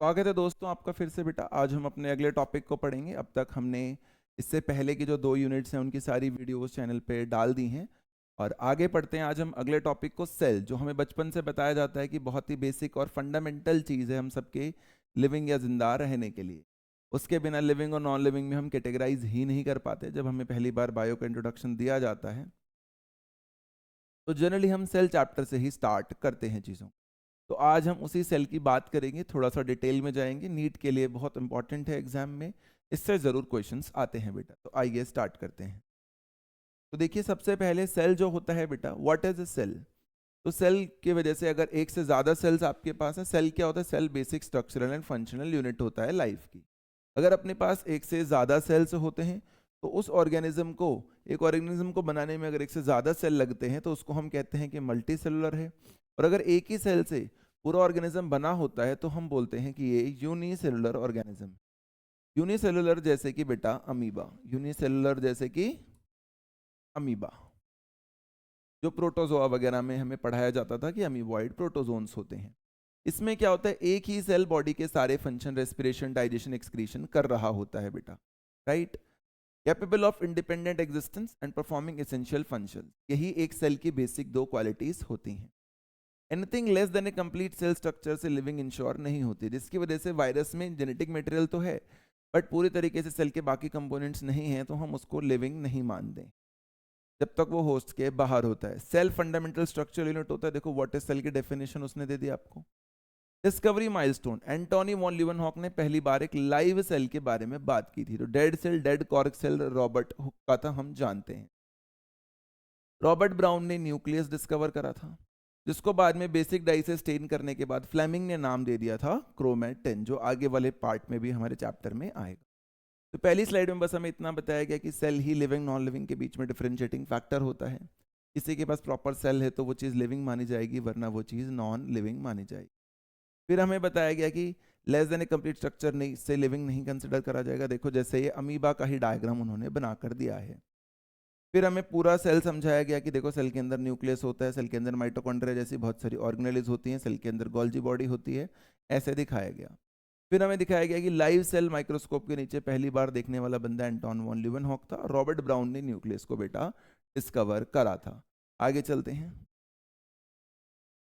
स्वागत है दोस्तों आपका फिर से बेटा। आज हम अपने अगले टॉपिक को पढ़ेंगे। अब तक हमने इससे पहले की जो 2 यूनिट्स हैं उनकी सारी वीडियोस चैनल पे डाल दी हैं और आगे पढ़ते हैं। आज हम अगले टॉपिक को सेल, जो हमें बचपन से बताया जाता है कि बहुत ही बेसिक और फंडामेंटल चीज़ है हम सबके लिविंग या जिंदा रहने के लिए। उसके बिना लिविंग और नॉन लिविंग में हम कैटेगराइज ही नहीं कर पाते। जब हमें पहली बार बायो का इंट्रोडक्शन दिया जाता है तो जनरली हम सेल चैप्टर से ही स्टार्ट करते हैं चीज़ों। तो आज हम उसी सेल की बात करेंगे, थोड़ा सा डिटेल में जाएंगे। नीट के लिए बहुत इंपॉर्टेंट है एग्जाम में, इससे ज़रूर क्वेश्चंस आते हैं बेटा। तो आइए स्टार्ट करते हैं। तो देखिए, सबसे पहले सेल जो होता है बेटा, व्हाट इज अ सेल। तो सेल की वजह से अगर एक से ज़्यादा सेल्स आपके पास है, सेल क्या होता है? Cell basic structural and functional unit होता है लाइफ की। अगर अपने पास एक से ज़्यादा सेल्स होते हैं तो उस ऑर्गेनिज्म को, एक ऑर्गेनिज्म को बनाने में अगर एक से ज़्यादा सेल लगते हैं तो उसको हम कहते हैं कि मल्टी सेलुलर है। और अगर एक ही सेल से पूरा ऑर्गेनिज्म बना होता है तो हम बोलते हैं कि ये यूनिसेलुलर ऑर्गेनिज्म। यूनिसेलुलर जैसे कि बेटा अमीबा, यूनिसेलुलर जैसे कि अमीबा, जो प्रोटोजोआ वगैरह में हमें पढ़ाया जाता था कि अमीबॉइड प्रोटोजोन्स होते हैं। इसमें क्या होता है? एक ही सेल बॉडी के सारे फंक्शन, रेस्पिरेशन, डाइजेशन, एक्सक्रीशन कर रहा होता है बेटा, right. Capable of independent existence and performing essential function, यही एक सेल की बेसिक दो क्वालिटीज होती हैं। एनीथिंग लेस देन ए कंप्लीट सेल स्ट्रक्चर से लिविंग इंश्योर नहीं होती, जिसकी वजह से वायरस में जेनेटिक मटेरियल तो है बट पूरी तरीके से सेल के बाकी कंपोनेंट्स नहीं हैं, तो हम उसको लिविंग नहीं मानते जब तक वो होस्ट के बाहर होता है। सेल फंडामेंटल स्ट्रक्चर यूनिट होता है। देखो व्हाट इज सेल की डेफिनेशन उसने दे दी आपको। डिस्कवरी माइलस्टोन, एंटोनी वॉन लीवनहॉक ने पहली बार एक लाइव सेल के बारे में बात की थी। तो dead cell, dead cork cell Robert Hooke का था, हम जानते हैं। रॉबर्ट ब्राउन ने न्यूक्लियस डिस्कवर करा था, जिसको बाद में बेसिक डाई से स्टेन करने के बाद फ्लेमिंग ने नाम दे दिया था क्रोमेटिन, जो आगे वाले पार्ट में भी हमारे चैप्टर में आएगा। तो पहली स्लाइड में बस हमें इतना बताया गया कि सेल ही लिविंग नॉन लिविंग के बीच में डिफरेंशिएटिंग फैक्टर होता है। किसी के पास प्रॉपर सेल है तो वो चीज़ लिविंग मानी जाएगी, वरना वो चीज़ नॉन लिविंग मानी जाएगी। फिर हमें बताया गया कि लेस देन ए कंप्लीट स्ट्रक्चर नहीं, इससे लिविंग नहीं कंसिडर करा जाएगा। देखो जैसे ये अमीबा का ही डायग्राम उन्होंने बना कर दिया है। फिर हमें पूरा सेल समझाया गया कि देखो सेल के अंदर न्यूक्लियस होता है, सेल के अंदर माइटोकॉन्ड्रिया जैसी बहुत सारी ऑर्गेनेल्स होती हैं, सेल के अंदर गोल्जी बॉडी होती है, ऐसे दिखाया गया। फिर हमें दिखाया गया कि लाइव सेल माइक्रोस्कोप के नीचे पहली बार देखने वाला बंदा एंटोन वॉन लीवनहॉक था। रॉबर्ट ब्राउन ने न्यूक्लियस को बेटा डिस्कवर करा था। आगे चलते हैं।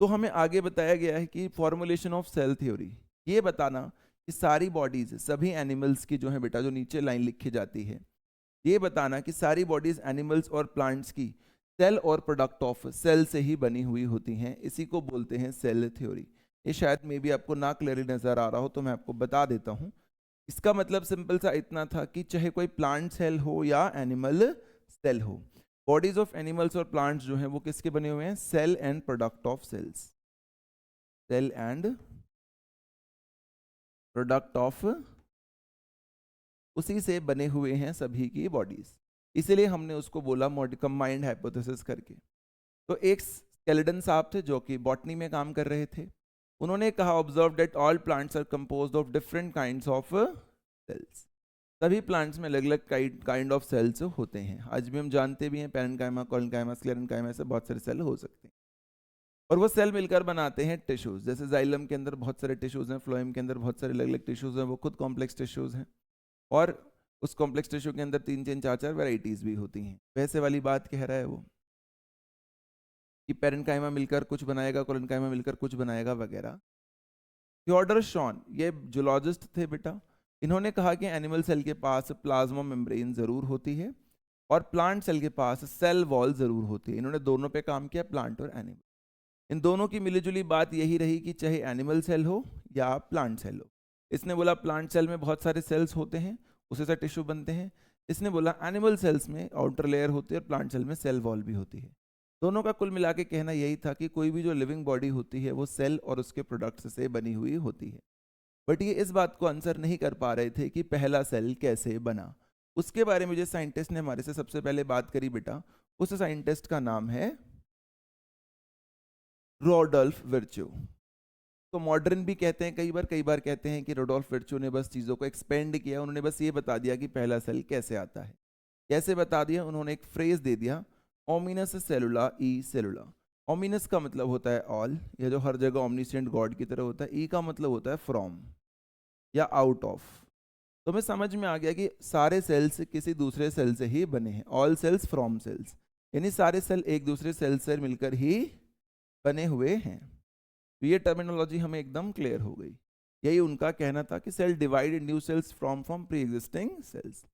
तो हमें आगे बताया गया है कि फॉर्मुलेशन ऑफ सेल थ्योरी, ये बताना कि सारी बॉडीज, सभी एनिमल्स की जो है बेटा, जो नीचे लाइन लिखी जाती है, ये बताना कि सारी बॉडीज एनिमल्स और प्लांट्स की सेल और प्रोडक्ट ऑफ सेल से ही बनी हुई होती हैं। इसी को बोलते हैं सेल थ्योरी। ये शायद मे भी आपको ना क्लियरली नजर आ रहा हो तो मैं आपको बता देता हूँ। इसका मतलब सिंपल सा इतना था कि चाहे कोई प्लांट सेल हो या एनिमल सेल हो, बॉडीज ऑफ एनिमल्स और प्लांट्स जो हैं वो किसके बने हुए हैं? Cell and product of cells, cell and product of, उसी से बने हुए हैं सभी की बॉडीज। इसीलिए हमने उसको बोला कंबाइंड हाइपोथेसिस करके। तो एक स्केलेटन साहब थे जो कि बॉटनी में काम कर रहे थे। उन्होंने कहा, observe that all plants are composed of different kinds of cells. सभी प्लांट्स में अलग अलग काइंड ऑफ सेल्स होते हैं। आज भी हम जानते भी हैं पेरेन्काइमा, कोलेनकाइमा, स्क्लेरेन्काइमा, ऐसे बहुत सारे सेल हो सकते हैं। और वो सेल मिलकर बनाते हैं टिश्यूज। जैसे जाइलम के अंदर बहुत सारे टिश्यूज हैं, फ्लोएम के अंदर बहुत सारे अलग अलग टिश्यूज हैं, वो खुद कॉम्प्लेक्स टिश्यूज हैं। और उस कॉम्प्लेक्स टिश्यू के अंदर 3 4 4 वैरायटीज भी होती हैं। वैसे वाली बात कह रहा है वो कि पेरेन्काइमा मिलकर कुछ बनाएगा, कोलेनकाइमा मिलकर कुछ बनाएगा वगैरह। थियोडर शॉन, ये जूलॉजिस्ट थे बेटा। इन्होंने कहा कि एनिमल सेल के पास प्लाज्मा मेम्ब्रेन जरूर होती है और प्लांट सेल के पास सेल वॉल जरूर होती है। इन्होंने दोनों पे काम किया, प्लांट और एनिमल। इन दोनों की मिलीजुली बात यही रही कि चाहे एनिमल सेल हो या प्लांट सेल हो। इसने बोला प्लांट सेल में बहुत सारे सेल्स होते हैं, उसी से टिश्यू बनते हैं। इसने बोला एनिमल सेल्स में आउटर लेयर होती है और प्लांट सेल में सेल वॉल भी होती है। दोनों का कुल मिला के कहना यही था कि कोई भी जो लिविंग बॉडी होती है वो सेल और उसके प्रोडक्ट्स से बनी हुई होती है। बट ये इस बात को आंसर नहीं कर पा रहे थे कि पहला सेल कैसे बना। उसके बारे में जो साइंटिस्ट ने हमारे से सबसे पहले बात करी बेटा, उस साइंटिस्ट का नाम है रोडोल्फ विर्चो। तो मॉडर्न भी कहते हैं कई बार कहते हैं कि रोडोल्फ विर्चो ने बस चीज़ों को एक्सपेंड किया। उन्होंने बस ये बता दिया कि पहला सेल कैसे आता है। कैसे बता दिया? उन्होंने एक फ्रेज दे दिया, ओमिनस सेलुला ई सेलुला। ओमिनस का मतलब होता है ऑल, या जो हर जगह ओमनिसेंट गॉड की तरह होता है। ई का मतलब होता है फ्रॉम। या आउट ऑफ। तो हमें समझ में आ गया कि सारे सेल्स किसी दूसरे सेल से ही बने हैं, ऑल सेल्स फ्रॉम सेल्स, यानी सारे सेल एक दूसरे सेल से मिलकर ही बने हुए हैं। तो ये टर्मिनोलॉजी हमें एकदम क्लियर हो गई। यही उनका कहना था कि cell divide new cells from pre existing cells.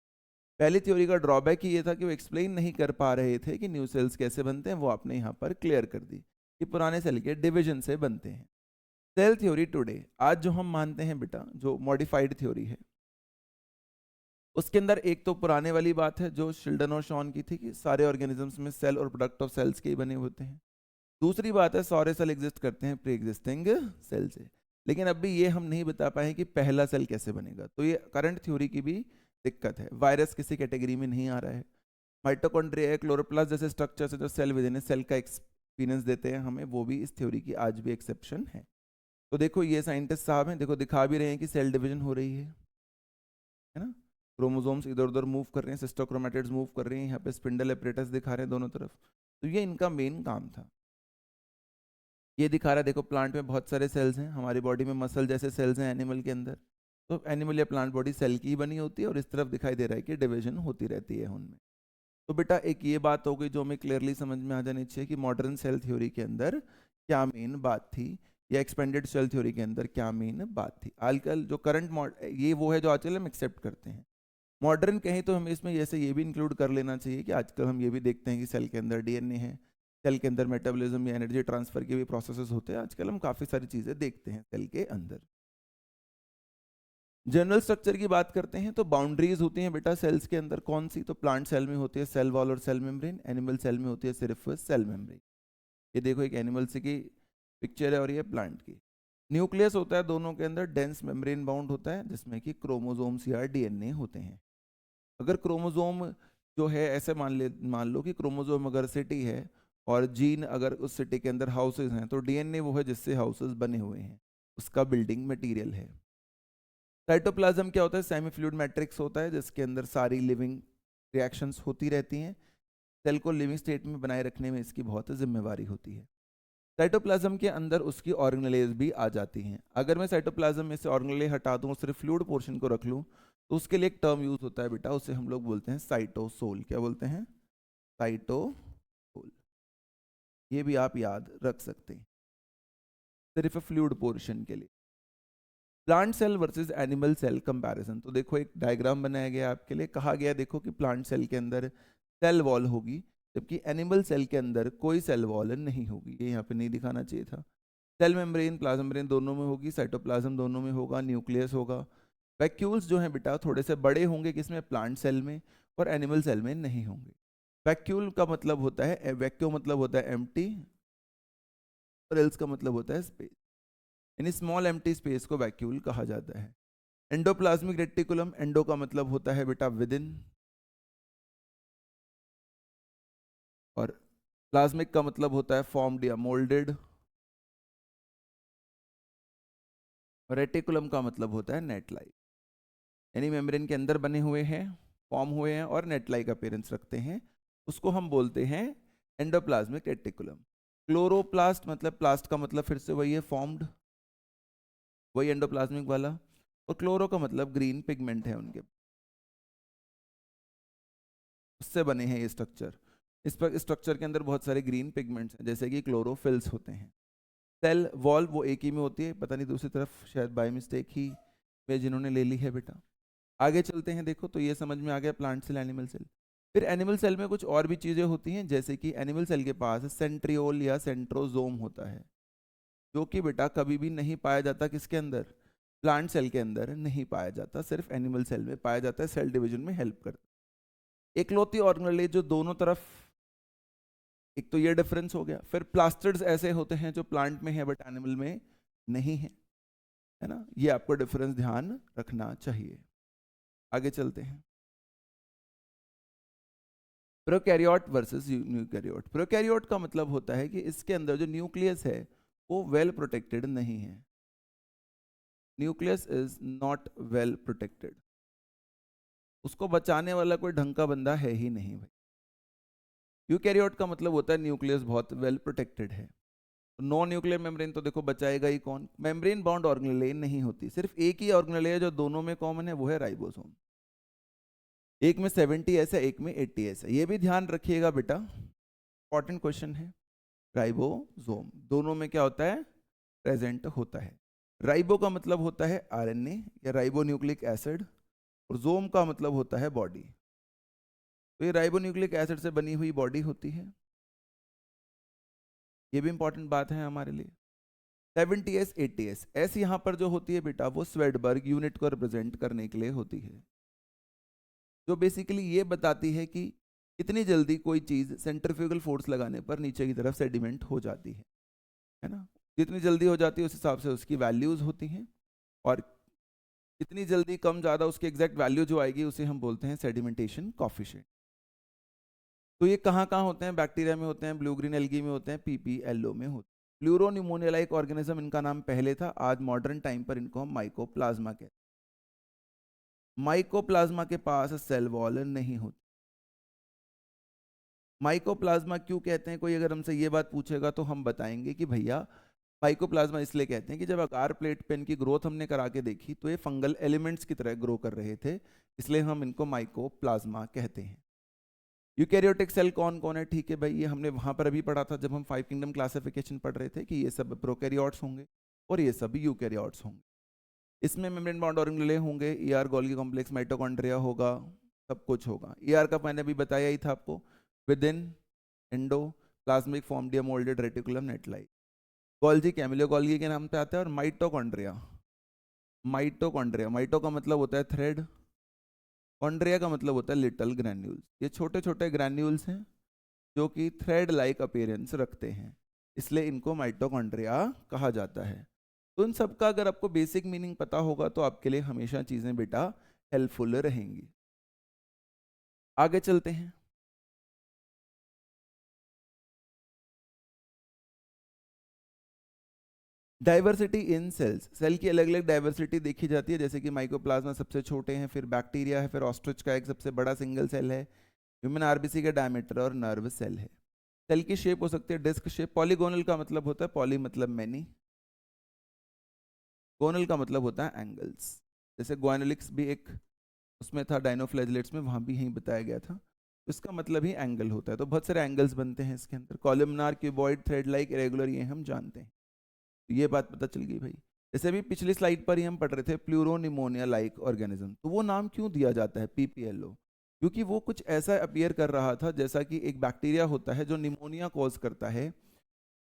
पहली थ्योरी का ड्रॉबैक ही ये था कि वो एक्सप्लेन नहीं कर पा रहे थे कि न्यू सेल्स कैसे बनते हैं, वो आपने यहाँ पर क्लियर कर दी कि पुराने सेल के डिवीजन से बनते हैं। सेल थ्योरी टुडे, आज जो हम मानते हैं बेटा, जो मॉडिफाइड थ्योरी है, उसके अंदर एक तो पुराने वाली बात है जो शिल्डन और शॉन की थी कि सारे ऑर्गेनिजम्स में सेल और प्रोडक्ट ऑफ सेल्स के ही बने होते हैं। दूसरी बात है सारे सेल एग्जिस्ट करते हैं प्री एग्जिस्टिंग सेल से। लेकिन अब भी ये हम नहीं बता पाए कि पहला सेल कैसे बनेगा, तो ये करंट थ्योरी की भी दिक्कत है। वायरस किसी कैटेगरी में नहीं आ रहा है। माइटोकॉन्ड्रिया, क्लोरोप्लास्ट जैसे स्ट्रक्चर से जो सेल विद इन सेल का एक्सपीरियंस देते हैं हमें, वो भी इस थ्योरी की आज भी एक्सेप्शन है। तो देखो ये साइंटिस्ट साहब हैं, देखो दिखा भी रहे हैं कि सेल डिवीजन हो रही है ना। क्रोमोसोम्स इधर उधर मूव कर रहे हैं, सिस्टर क्रोमैटिड्स मूव कर रही हैं, यहाँ पे स्पिंडल एपरेटस दिखा रहे हैं दोनों तरफ। तो ये इनका मेन काम था। ये दिखा रहा है, देखो प्लांट में बहुत सारे सेल्स हैं, हमारी बॉडी में मसल जैसे सेल्स हैं एनिमल के अंदर। तो एनिमल या प्लांट बॉडी सेल की ही बनी होती है, और इस तरफ दिखाई दे रहा है कि डिवीजन होती रहती है उनमें। तो बेटा एक ये बात हो गई जो हमें क्लियरली समझ में आ जानी चाहिए कि मॉडर्न सेल थ्योरी के अंदर क्या मेन बात थी, या एक्सपेंडेड सेल थ्योरी के अंदर क्या मेन बात थी। आजकल जो करंट ये वो है जो आजकल हम एक्सेप्ट करते हैं। मॉडर्न कहें तो हमें इसमें जैसे ये भी इंक्लूड कर लेना चाहिए कि आजकल हम ये भी देखते हैं कि सेल के अंदर डीएनए है, सेल के अंदर मेटाबॉलिज्म या एनर्जी ट्रांसफर के भी प्रोसेसेस होते हैं। आजकल हम काफ़ी सारी चीज़ें देखते हैं सेल के अंदर। जनरल स्ट्रक्चर की बात करते हैं तो बाउंड्रीज होती हैं बेटा सेल्स के अंदर, कौन सी? तो प्लांट सेल में होती है सेल वॉल और सेल मेम्ब्रेन, एनिमल सेल में होती है सिर्फ सेल मेम्ब्रेन। ये देखो एक एनिमल से की पिक्चर है और ये प्लांट की। न्यूक्लियस होता है दोनों के अंदर, डेंस मेम्ब्रेन बाउंड होता है जिसमें कि क्रोमोसोम्स या डीएनए होते हैं। अगर क्रोमोसोम जो है ऐसे मान लो कि क्रोमोसोम अगर सिटी है और जीन अगर उस सिटी के अंदर हाउसेज हैं, तो डीएनए वो है जिससे हाउसेज बने हुए हैं, उसका बिल्डिंग मटेरियल है। साइटोप्लाज्म क्या होता है? सेमी फ्लूइड मैट्रिक्स होता है जिसके अंदर सारी लिविंग रिएक्शंस होती रहती हैं। सेल को लिविंग स्टेट में बनाए रखने में इसकी बहुत जिम्मेवारी होती है। साइटोप्लाज्म के अंदर उसकी ऑर्गेनेलेज भी आ जाती हैं। अगर मैं साइटोप्लाज्म में से ऑर्गेनेले हटा दूं और सिर्फ फ्लूइड पोर्शन को रख लूं, तो उसके लिए एक टर्म यूज होता है बेटा, उसे हम लोग बोलते हैं साइटोसोल। क्या बोलते हैं? साइटोसोल। ये भी आप याद रख सकते हैं सिर्फ फ्लूइड पोर्शन के लिए। Plant cell versus animal cell comparison, तो देखो एक डायग्राम बनाया गया आपके लिए। कहा गया देखो कि प्लांट सेल के अंदर सेल वॉल होगी, जबकि एनिमल सेल के अंदर कोई सेल वॉल नहीं होगी। ये यहाँ पे नहीं दिखाना चाहिए था। सेल मेम्ब्रेन प्लाज्मा मेम्ब्रेन दोनों में होगी, साइटोप्लाज्म दोनों में होगा, न्यूक्लियस होगा। वैक्यूल्स जो हैं बेटा थोड़े से बड़े होंगे किसमें? प्लांट सेल में, और एनिमल सेल में नहीं होंगे। वैक्यूल का मतलब होता है, वैक्यूम मतलब होता है एम्प्टी, और एल्स का मतलब होता है स्पेस, यानी स्मॉल एम्प्टी स्पेस को वैक्यूल कहा जाता है। एंडोप्लाज्मिक रेटिकुलम, एंडो का मतलब होता है बेटा विद इन, और प्लाज्मिक का मतलब होता है फॉर्म्ड या मोल्डेड, और रेटिकुलम का मतलब होता है नेट लाइक, यानी मेम्ब्रेन के अंदर बने हुए हैं, फॉर्म हुए हैं और नेट लाइक अपीयरेंस रखते हैं। उसको हम बोलते हैं एंडोप्लाज्मिक रेटिकुलम। क्लोरोप्लास्ट मतलब, प्लास्ट का मतलब फिर से वही है फॉर्म्ड, वही एंडोप्लाज्मिक वाला, और क्लोरो का मतलब ग्रीन पिगमेंट है उनके, उससे बने हैं ये स्ट्रक्चर। इस पर स्ट्रक्चर के अंदर बहुत सारे ग्रीन पिगमेंट्स हैं जैसे कि क्लोरोफिल्स होते हैं। सेल वॉल वो एक ही में होती है, पता नहीं दूसरी तरफ शायद बाय मिस्टेक ही में जिन्होंने ले ली है बेटा। आगे चलते हैं, देखो तो ये समझ में आ गया प्लांट सेल एनिमल सेल। फिर एनिमल सेल में कुछ और भी चीज़ें होती हैं, जैसे कि एनिमल सेल के पास सेंट्रियोल या सेंट्रोजोम होता है, जो कि बेटा कभी भी नहीं पाया जाता किसके अंदर? प्लांट सेल के अंदर नहीं पाया जाता, सिर्फ एनिमल सेल में पाया जाता है, सेल डिवीजन में हेल्प करता है। एकलौती ऑर्गेनेल जो दोनों तरफ, एक तो ये डिफरेंस हो गया। फिर प्लास्टिड्स ऐसे होते हैं जो प्लांट में है बट एनिमल में नहीं है, है ना। ये आपको डिफरेंस ध्यान रखना चाहिए। आगे चलते हैं, प्रोकैरियोट वर्सेस यूकैरियोट। प्रोकैरियोट का मतलब होता है कि इसके अंदर जो न्यूक्लियस है वो वेल प्रोटेक्टेड नहीं है। Nucleus is not well protected, उसको बचाने वाला कोई ढंग का बंदा है ही नहीं भाई। यूकैरियोट का मतलब होता है न्यूक्लियस बहुत वेल प्रोटेक्टेड है। नॉन न्यूक्लियर मेम्ब्रेन तो देखो बचाएगा ही कौन, मेम्ब्रेन बाउंड ऑर्गेनेल नहीं होती, सिर्फ एक ही ऑर्गेनेल है जो दोनों में कॉमन है, वो है राइबोसोम। एक में 70S है, एक में 80S है, ये भी ध्यान रखिएगा बेटा, इंपॉर्टेंट क्वेश्चन है। राइबोसोम दोनों में क्या होता है, प्रेजेंट होता है। राइबो का मतलब होता है आरएनए या राइबो न्यूक्लिक एसिड, और जोम का मतलब होता है बॉडी। तो ये राइबो न्यूक्लिक एसिड से बनी हुई बॉडी होती है, ये भी इंपॉर्टेंट बात है हमारे लिए। 70S 80S एस यहाँ पर जो होती है बेटा, वो स्वेडबर्ग यूनिट को रिप्रेजेंट करने के लिए होती है, जो बेसिकली ये बताती है कि कितनी जल्दी कोई चीज सेंट्रीफ्यूगल फोर्स लगाने पर नीचे की तरफ सेडिमेंट हो जाती है ना। जितनी जल्दी हो जाती है उस हिसाब से उसकी वैल्यूज होती हैं, और कितनी जल्दी कम ज़्यादा उसकी एग्जैक्ट वैल्यू जो आएगी उसे हम बोलते हैं सेडिमेंटेशन कॉफिशिएंट। तो ये कहाँ कहाँ होते हैं, बैक्टीरिया में होते हैं, ब्लू ग्रीन एल्गी में होते हैं, पीपीएलओ में होते हैं। प्लूरोनिमोनिया लाइक ऑर्गेनिज्म इनका नाम पहले था, आज मॉडर्न टाइम पर इनको हम माइकोप्लाज्मा कहते हैं। माइकोप्लाज्मा के पास सेल वॉल नहीं होती। माइकोप्लाज्मा क्यों कहते हैं, कोई अगर हमसे ये बात पूछेगा तो हम बताएंगे कि भैया माइकोप्लाज्मा इसलिए कहते हैं कि जब आकार प्लेट पे इनकी ग्रोथ हमने करा के देखी तो ये फंगल एलिमेंट्स की तरह ग्रो कर रहे थे, इसलिए हम इनको माइकोप्लाज्मा कहते हैं। यूकैरियोटिक सेल कौन कौन है, ठीक है भाई, ये हमने वहां पर अभी पढ़ा था जब हम 5 किंगडम क्लासिफिकेशन पढ़ रहे थे कि ये सब प्रोकैरियोट्स होंगे और ये सब यूकैरियोट्स होंगे। इसमें मेम्ब्रेन बाउंड ऑर्गेनेल होंगे, ईआर गोल्गी कॉम्प्लेक्स, माइटोकॉन्ड्रिया होगा, सब कुछ होगा। ईआर का मैंने अभी बताया ही था आपको, within endoplasmic form moulded reticulum नेटलाइट। गोल्जी कैमिलो गोल्गी के नाम पे आता है। और माइटोकॉन्ड्रिया, माइटोकॉन्ड्रिया, माइटो का मतलब होता है थ्रेड, कॉन्ड्रिया का मतलब होता है लिटल ग्रैन्यूल्स। ये छोटे छोटे ग्रैन्यूल्स हैं जो कि थ्रेड लाइक अपीयरेंस रखते हैं, इसलिए इनको माइटोकॉन्ड्रिया कहा जाता है। तो इन सब का अगर आपको बेसिक मीनिंग पता होगा तो आपके लिए हमेशा चीजें बेटा हेल्पफुल रहेंगी। आगे चलते हैं। डाइवर्सिटी इन सेल्स, सेल की अलग अलग डाइवर्सिटी देखी जाती है, जैसे कि माइकोप्लाज्मा सबसे छोटे हैं, फिर बैक्टीरिया है, फिर ऑस्ट्रिच का एक सबसे बड़ा सिंगल सेल है, ह्यूमन आरबीसी का डायमीटर और नर्व सेल है। सेल की शेप हो सकती है डिस्क शेप, पॉलीगोनल का मतलब होता है, पॉली मतलब मैनी, गोनल का मतलब होता है एंगल्स। जैसे ग्वाइनोलिक्स भी एक उसमें था, डाइनोफ्लैजिलेट्स में, वहां भी यही बताया गया था, तो इसका मतलब ही एंगल होता है। तो बहुत सारे एंगल्स बनते हैं इसके अंदर, columnar, cuboid, thread like, irregular, ये हम जानते हैं। तो ये बात पता चल गई भाई। जैसे भी पिछली स्लाइड पर ही हम पढ़ रहे थे प्लूरोनिमोनिया लाइक ऑर्गेनिज्म, तो वो नाम क्यों दिया जाता है पीपीएलओ, क्योंकि वो कुछ ऐसा अपीयर कर रहा था जैसा कि एक बैक्टीरिया होता है जो निमोनिया कॉज करता है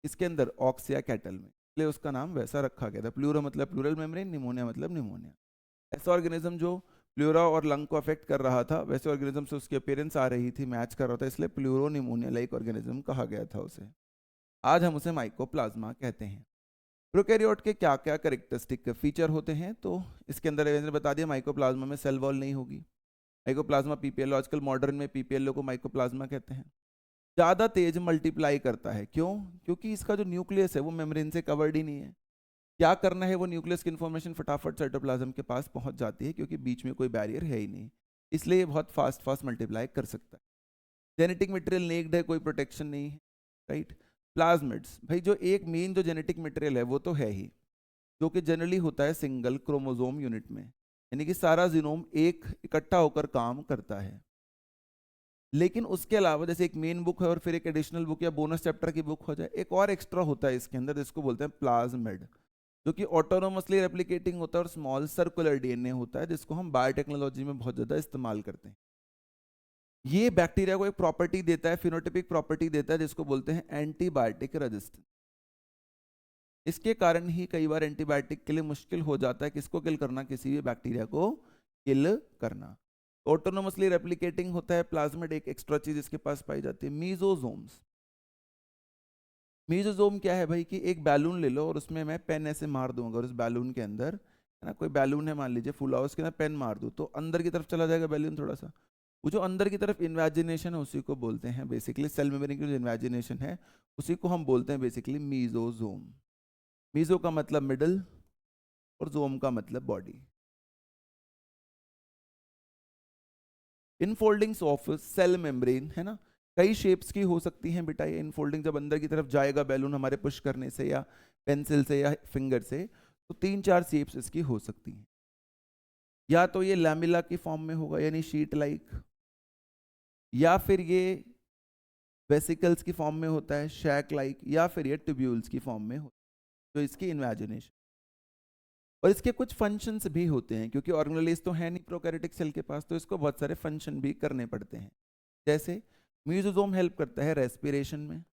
इसके अंदर ऑक्स या कैटल में, इसलिए उसका नाम वैसा रखा गया था। प्लूरो मतलब प्लूरल मेम्ब्रेन, निमोनिया मतलब निमोनिया। ऐसा ऑर्गेनिज्म जो प्लूरा और लंग को अफेक्ट कर रहा था, वैसे ऑर्गेनिज्म से उसकी अपीयरेंस आ रही थी, मैच कर रहा था, इसलिए प्लूरो निमोनिया लाइक ऑर्गेनिज्म कहा गया था उसे। आज हम उसे माइकोप्लाज्मा कहते हैं। प्रोकैरियोट के क्या क्या कैरेक्टरिस्टिक फीचर होते हैं, तो इसके अंदर मैंने बता दिया, माइकोप्लाज्मा में सेल वॉल नहीं होगी, माइकोप्लाज्मा पीपीएलओ, आजकल मॉडर्न में पीपीएलओ को माइकोप्लाज्मा कहते हैं। ज़्यादा तेज मल्टीप्लाई करता है, क्यों, क्योंकि इसका जो न्यूक्लियस है वो मेम्ब्रेन से कवर्ड ही नहीं है। क्या करना है, वो न्यूक्लियस की इन्फॉर्मेशन फटाफट साइटोप्लाज्म के पास पहुंच जाती है, क्योंकि बीच में कोई बैरियर है ही नहीं, इसलिए ये बहुत फास्ट फास्ट मल्टीप्लाई कर सकता है। जेनेटिक मटेरियल नेक्ड है, कोई प्रोटेक्शन नहीं है, राइट। प्लाज्मिड्स, भाई जो एक मेन जो जेनेटिक मटेरियल है वो तो है ही, जो कि जनरली होता है सिंगल क्रोमोसोम यूनिट में, यानी कि सारा जीनोम एक इकट्ठा होकर काम करता है। लेकिन उसके अलावा जैसे एक मेन बुक है और फिर एक एडिशनल बुक या बोनस चैप्टर की बुक हो जाए, एक और एक्स्ट्रा होता है इसके अंदर, जिसको बोलते हैं प्लाज्मिड, जो कि ऑटोनोमसली रेप्लिकेटिंग होता है और स्मॉल सर्कुलर डीएनए होता है, जिसको हम बायोटेक्नोलॉजी में बहुत ज़्यादा इस्तेमाल करते हैं। ये बैक्टीरिया को एक प्रॉपर्टी देता है, फिनोटिपिक प्रॉपर्टी देता है, जिसको बोलते हैं एंटीबायोटिक रेजिस्टेंस। इसके कारण ही कई बार एंटीबायोटिक के लिए मुश्किल हो जाता है किसको किल करना, किसी भी बैक्टीरिया को किल करना। ऑटोनोमसली रेप्लिकेटिंग होता है प्लाज्मिड। एक एक्स्ट्रा चीज इसके पास पाई जाती है, मीजोजोम्स। मीजोजोम क्या है भाई, कि एक बैलून ले लो और उसमें मैं पेन ऐसे मार दूंगा, और उस बैलून के अंदर है ना, कोई बैलून है मान लीजिए फुला, उसके अंदर पेन मार दूं तो अंदर की तरफ चला जाएगा बैलून थोड़ा सा। वो जो अंदर की तरफ इन्वेजिनेशन है उसी को बोलते हैं बेसिकली, सेल मेम्ब्रेन की जो इन्वेजिनेशन है उसी को हम बोलते हैं बेसिकली मीजोजोम। मीजो का मतलब मिडल और जोम का मतलब body. Infoldings of cell membrane है ना, कई शेप्स की हो सकती हैं बेटा ये इनफोल्डिंग, जब अंदर की तरफ जाएगा बैलून हमारे पुश करने से या पेंसिल से या फिंगर से, तो 3-4 शेप्स इसकी हो सकती हैं। या तो ये लैमिला की फॉर्म में होगा यानी शीट लाइक, या फिर ये वेसिकल्स की फॉर्म में होता है शैक लाइक, या फिर ये ट्यूब्यूल्स की फॉर्म में होता है। तो इसकी इमेजिनेशन। और इसके कुछ फंक्शंस भी होते हैं, क्योंकि ऑर्गेनेलिस तो है नहीं प्रोकैरियोटिक सेल के पास, तो इसको बहुत सारे फंक्शन भी करने पड़ते हैं। जैसे म्यूजोसोम हेल्प करता है रेस्पिरेशन में,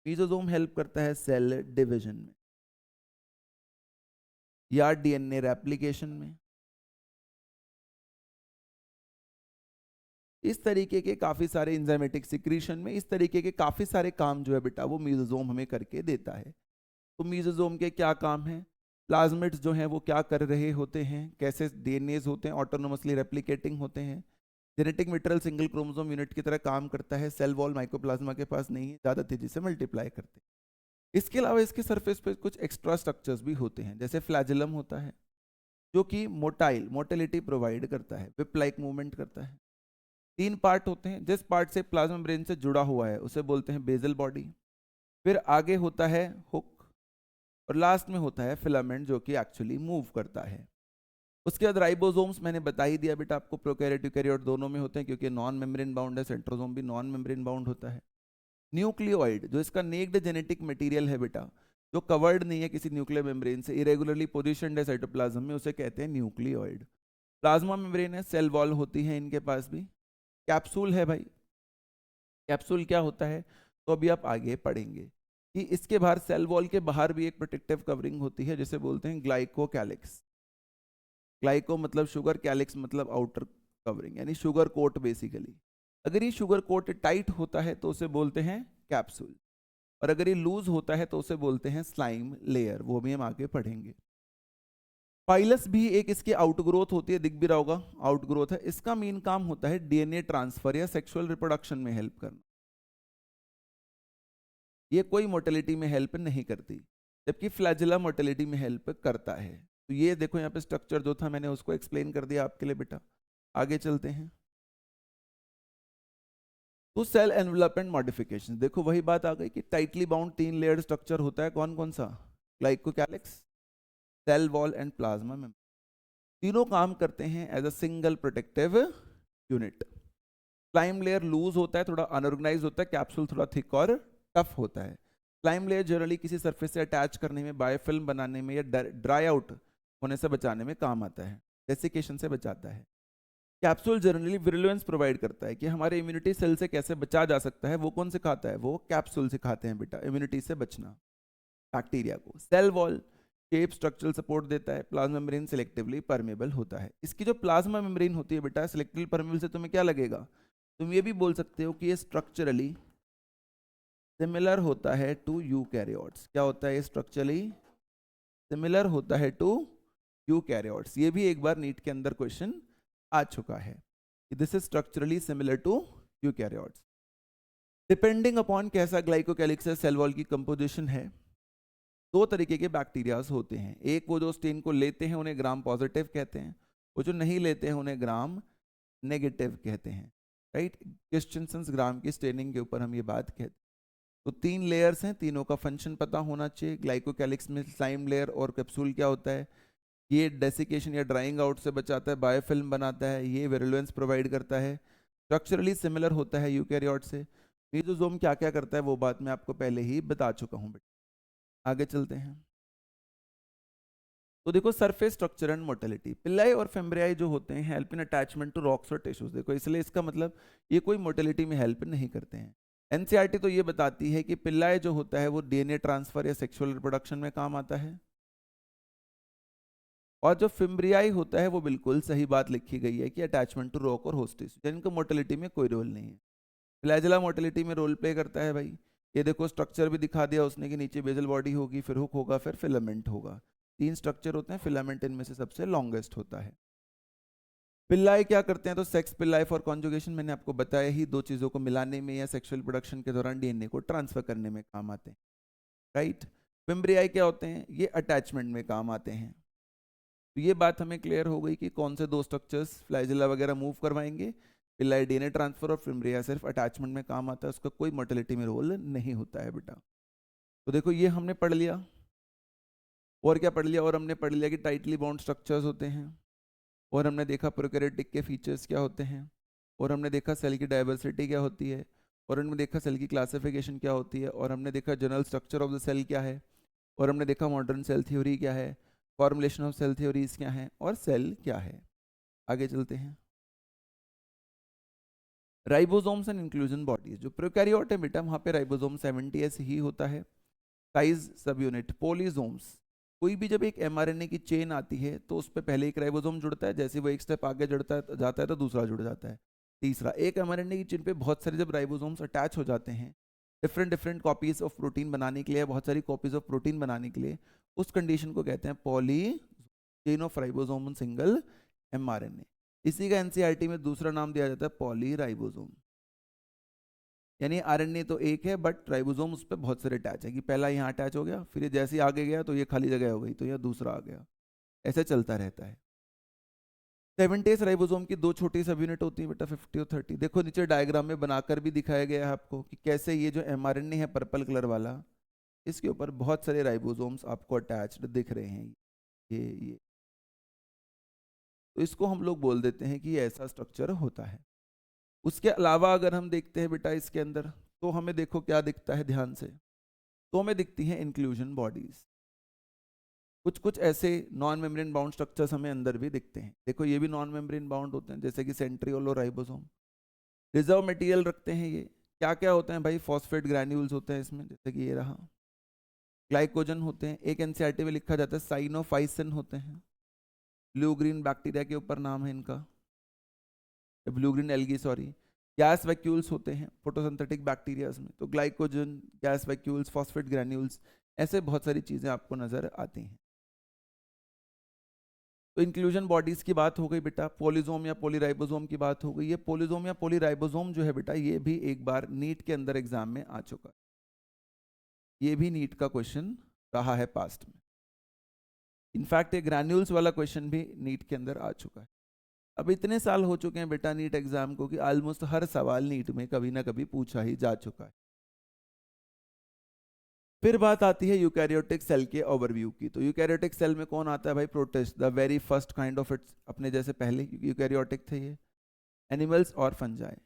म्यूजोसोम हेल्प करता है सेल डिवीजन में, या डीएनए रेप्लिकेशन में। इस तरीके के काफी सारे एंजाइमेटिक सिक्रीशन में, इस तरीके के काफी सारे काम जो है बेटा वो म्यूजोसोम हमें करके देता है। तो म्यूजोसोम के क्या काम हैं, प्लाज्मिड्स जो हैं वो क्या कर रहे होते हैं, कैसे डीएनएज होते हैं ऑटोनोमसली रेप्लिकेटिंग होते हैं, genetic material single chromosome unit की तरह काम करता है, सेल वॉल माइकोप्लाज्मा के पास नहीं है, ज़्यादा तेजी से मल्टीप्लाई करते हैं। इसके अलावा इसके सरफेस पे कुछ एक्स्ट्रा स्ट्रक्चर्स भी होते हैं, जैसे फ्लैजिलम होता है जो कि मोटिलिटी प्रोवाइड करता है, विप लाइक मूवमेंट करता है। 3 पार्ट होते हैं, जिस पार्ट से प्लाज्मा मेम्ब्रेन से जुड़ा हुआ है उसे बोलते हैं बेसल बॉडी, फिर आगे होता है हुक, और लास्ट में होता है फिलामेंट जो कि एक्चुअली मूव करता है। उसके बाद राइबोसोम्स मैंने बता ही दिया बेटा आपको, प्रोकैरियोट यूकैरियोट दोनों में होते हैं क्योंकि नॉन मेम्ब्रेन बाउंड है, सेंट्रोसोम भी नॉन मेम्ब्रेन बाउंड होता है। न्यूक्लियोइड जो इसका नेक्ड जेनेटिक मटेरियल है बेटा, जो कवर्ड नहीं है किसी न्यूक्लियर मेम्ब्रेन से, इरेगुलरली पोजीशनड है साइटोप्लाज्म में, उसे कहते हैं न्यूक्लियोइड। प्लाज्मा मेम्ब्रेन है, सेल वॉल होती है इनके पास भी, कैप्सूल है भाई। कैप्सूल क्या होता है तो अभी आप आगे पढ़ेंगे कि इसके बाहर सेल वॉल के बाहर भी एक प्रोटेक्टिव कवरिंग होती है जिसे बोलते हैं ग्लाइकोकैलिक्स। ग्लाइको मतलब शुगर, कैलिक्स मतलब आउटर कवरिंग, यानी शुगर कोट बेसिकली। अगर ये शुगर कोट टाइट होता है तो उसे बोलते हैं कैप्सूल, और अगर ये लूज होता है तो उसे बोलते हैं स्लाइम लेयर, वो भी हम आगे पढ़ेंगे। पाइलस भी एक इसकी आउटग्रोथ होती है, दिख भी रहा होगा आउटग्रोथ है। इसका मेन काम होता है डीएनए ट्रांसफर या सेक्सुअल रिप्रोडक्शन में हेल्प करना। ये कोई मोटिलिटी में हेल्प नहीं करती, जबकि फ्लैजिला मोटिलिटी में हेल्प करता है। तो ये देखो यहाँ पे स्ट्रक्चर जो था मैंने उसको एक्सप्लेन कर दिया आपके लिए बेटा। आगे चलते हैं तो सेल एनवेलपमेंट मॉडिफिकेशन, देखो वही बात आ गई कि टाइटली बाउंड 3 लेयर्ड स्ट्रक्चर होता है, कौन कौन सा, glycocalyx, cell wall and plasma membrane. तीनों काम करते हैं as a single protective unit. Slime layer loose होता है, थोड़ा अनऑर्गेनाइज होता है, कैप्सूल थोड़ा थिक और टफ होता है। स्लाइम लेयर जनरली किसी सरफेस से अटैच करने में, बायोफिल्म बनाने में या ड्राई आउट होने से बचाने में काम आता है, डेसिकेशन से बचाता है। कैप्सूल जनरली विरुलेंस प्रोवाइड करता है कि हमारे इम्यूनिटी सेल से कैसे बचा जा सकता है, वो कौन सिखाता है, वो कैप्सूल सिखाते हैं बेटा, इम्यूनिटी से बचना बैक्टीरिया को। Cell wall shape structural support देता है। प्लाज्मा मेम्ब्रेन सिलेक्टिवली परमेबल होता है। इसकी जो प्लाज्मा मेम्ब्रेन होती है बेटा सिलेक्टिवली परमेबल से तुम्हें क्या लगेगा, तुम ये भी बोल सकते हो कि ये स्ट्रक्चरली सिमिलर होता है टू यूकैरियोट्स। क्या होता है, स्ट्रक्चरली सिमिलर होता है टू यूकैरियोट्स। ये भी एक बार नीट के अंदर क्वेश्चन आ चुका है, this is structurally similar to eukaryotes. Depending upon कैसा ग्लाइकोकैलिक्स सेल वॉल की कंपोजिशन है, 2 तरीके के बैक्टीरियाज होते हैं। एक वो जो स्टेन को लेते हैं उन्हें ग्राम पॉजिटिव कहते हैं, वो जो नहीं लेते हैं उन्हें ग्राम नेगेटिव कहते हैं, राइट। क्रिस्टियनसंस ग्राम की स्टेनिंग के ऊपर हम ये बात कहते हैं। तो 3 लेयर्स हैं, तीनों का फंक्शन पता होना चाहिए। ग्लाइकोकैलिक्स में स्लाइम लेयर और कैप्सूल क्या होता है, ये डेसिकेशन या ड्राइंग आउट से बचाता है, बायोफिल्म बनाता है, ये विरुलेंस प्रोवाइड करता है, स्ट्रक्चरली सिमिलर होता है यूकैरियोट से। म्यूजोसोम क्या क्या करता है वो बात मैं आपको पहले ही बता चुका हूँ। आगे चलते हैं तो देखो surface structure and motility. Pili और फेम्ब्रियाई जो होते हैं help in attachment to rocks और टिश्यूज। देखो इसलिए इसका मतलब ये कोई मोटिलिटी में हेल्प नहीं करते हैं। एनसीईआरटी तो ये बताती है कि पिल्लाई जो होता है वो डीएनए ट्रांसफर या सेक्सुअल रिप्रोडक्शन में काम आता है, और जो फिम्ब्रियाई होता है वो बिल्कुल सही बात लिखी गई है कि अटैचमेंट टू रॉक और होस्ट टिश्यू, जिनका मोटिलिटी में कोई रोल नहीं है। फ्लैजेला मोटिलिटी में रोल प्ले करता है भाई। ये देखो स्ट्रक्चर भी दिखा दिया उसने कि नीचे बेसल बॉडी होगी, फिर हुक होगा, फिर फिलामेंट होगा। 3 स्ट्रक्चर होते हैं, फिलामेंट इनमें से सबसे लॉन्गेस्ट होता है। पिल्लाई क्या करते हैं तो सेक्स पिल्लाई फॉर कॉन्जुगेशन, मैंने आपको बताया ही, 2 चीज़ों को मिलाने में या सेक्सुअल प्रोडक्शन के दौरान डीएनए को ट्रांसफर करने में काम आते हैं, राइट। फिम्ब्रियाई क्या होते हैं, ये अटैचमेंट में काम आते हैं। तो ये बात हमें क्लियर हो गई कि कौन से 2 स्ट्रक्चर्स फ्लैजिला वगैरह मूव करवाएंगे, पिल्लाई डीएनए ट्रांसफर और फिम्ब्रिया सिर्फ अटैचमेंट में काम आता है, उसका कोई मोटिलिटी में रोल नहीं होता है बेटा। तो देखो ये हमने पढ़ लिया, और क्या पढ़ लिया, और हमने पढ़ लिया कि टाइटली बाउंड स्ट्रक्चर्स होते हैं, और हमने देखा प्रोकैरियोटिक के फीचर्स क्या होते हैं, और हमने देखा सेल की डाइवर्सिटी क्या होती है, और हमने देखा सेल की क्लासिफिकेशन क्या होती है, और हमने देखा general structure of the cell क्या है, और हमने देखा मॉडर्न सेल थ्योरी क्या है, फॉर्मुलेशन ऑफ सेल थ्योरीज क्या है, और सेल क्या है। आगे चलते हैं। राइबोसोम्स एंड इंक्लूजन बॉडीज, जो प्रोकैरियोट है बेटा वहाँ पे राइबोसोम 70s ही होता है। साइज सब यूनिट पॉलीसोम्स, कोई भी जब एक एमआरएनए की चेन आती है तो उस पर पहले एक राइबोसोम जुड़ता है, जैसे वो एक स्टेप आगे जाता है तो दूसरा जुड़ जाता है, तीसरा। एक एमआरएनए की चेन पे बहुत सारे जब राइबोसोम्स अटैच हो जाते हैं different different copies of protein बनाने के लिए, बहुत सारी कॉपीज ऑफ प्रोटीन बनाने के लिए, उस कंडीशन को कहते हैं poly chain of ribosome single mRNA. इसी का एनसीईआरटी में दूसरा नाम दिया जाता है पॉली राइबोसोम। यानी आरएनए तो एक है बट राइबोसोम उस पर बहुत सारे अटैच है, कि पहला यहाँ अटैच हो गया, फिर जैसे ही आगे गया तो ये खाली जगह हो गई तो यह दूसरा आ गया, ऐसे चलता रहता है। 70s राइबोसोम की दो छोटी सब यूनिट होती है बेटा, 50 और 30। देखो नीचे डायग्राम में बनाकर भी दिखाया गया है आपको कि कैसे ये जो एमआरएनए है पर्पल कलर वाला, इसके ऊपर बहुत सारे राइबोसोम्स आपको अटैच्ड दिख रहे हैं, ये तो इसको हम लोग बोल देते हैं कि ये ऐसा स्ट्रक्चर होता है। उसके अलावा अगर हम देखते हैं बेटा इसके अंदर, तो हमें देखो क्या दिखता है ध्यान से, तो हमें दिखती हैं इंक्लूजन बॉडीज। कुछ कुछ ऐसे नॉन मेम्ब्रेन बाउंड स्ट्रक्चर्स हमें अंदर भी दिखते हैं। देखो ये भी नॉन मेम्ब्रेन बाउंड होते हैं, जैसे कि सेंट्रियोल और राइबोसोम। रिजर्व मटेरियल रखते हैं ये, क्या क्या होते हैं भाई, फॉस्फेट ग्रैन्यूल्स होते हैं इसमें, जैसे कि ये रहा, ग्लाइकोजन होते हैं, एक एनसीईआरटी में लिखा जाता है साइनोफाइसिन होते हैं, ब्लू ग्रीन बैक्टीरिया के ऊपर नाम है इनका, blue green algae sorry. Gas vacuoles होते हैं फोटोसिंथेटिक बैक्टीरियाज में, तो glycogen, gas vacuoles, phosphate granules, ऐसे बहुत सारी चीजें आपको नजर आती हैं। तो इंक्लूजन बॉडीज की बात हो गई बेटा, पॉलीजोम या पॉलीराइबोसोम की बात हो गई। ये पॉलीजोम या पॉलीराइबोसोम जो है बेटा, ये भी एक बार नीट के अंदर एग्जाम में आ चुका है, ये भी नीट का क्वेश्चन रहा है पास्ट में। इनफैक्ट ये ग्रैन्यूल्स वाला क्वेश्चन भी नीट के अंदर आ चुका है। अब इतने साल हो चुके हैं बेटा नीट एग्जाम को कि ऑलमोस्ट हर सवाल नीट में कभी ना कभी पूछा ही जा चुका है। फिर बात आती है यूकैरियोटिक सेल के ओवरव्यू की। तो यूकैरियोटिक सेल में कौन आता है भाई, protist, the very first kind of its, अपने जैसे पहले यूकैरियोटिक थे ये, एनिमल्स और फंजाई।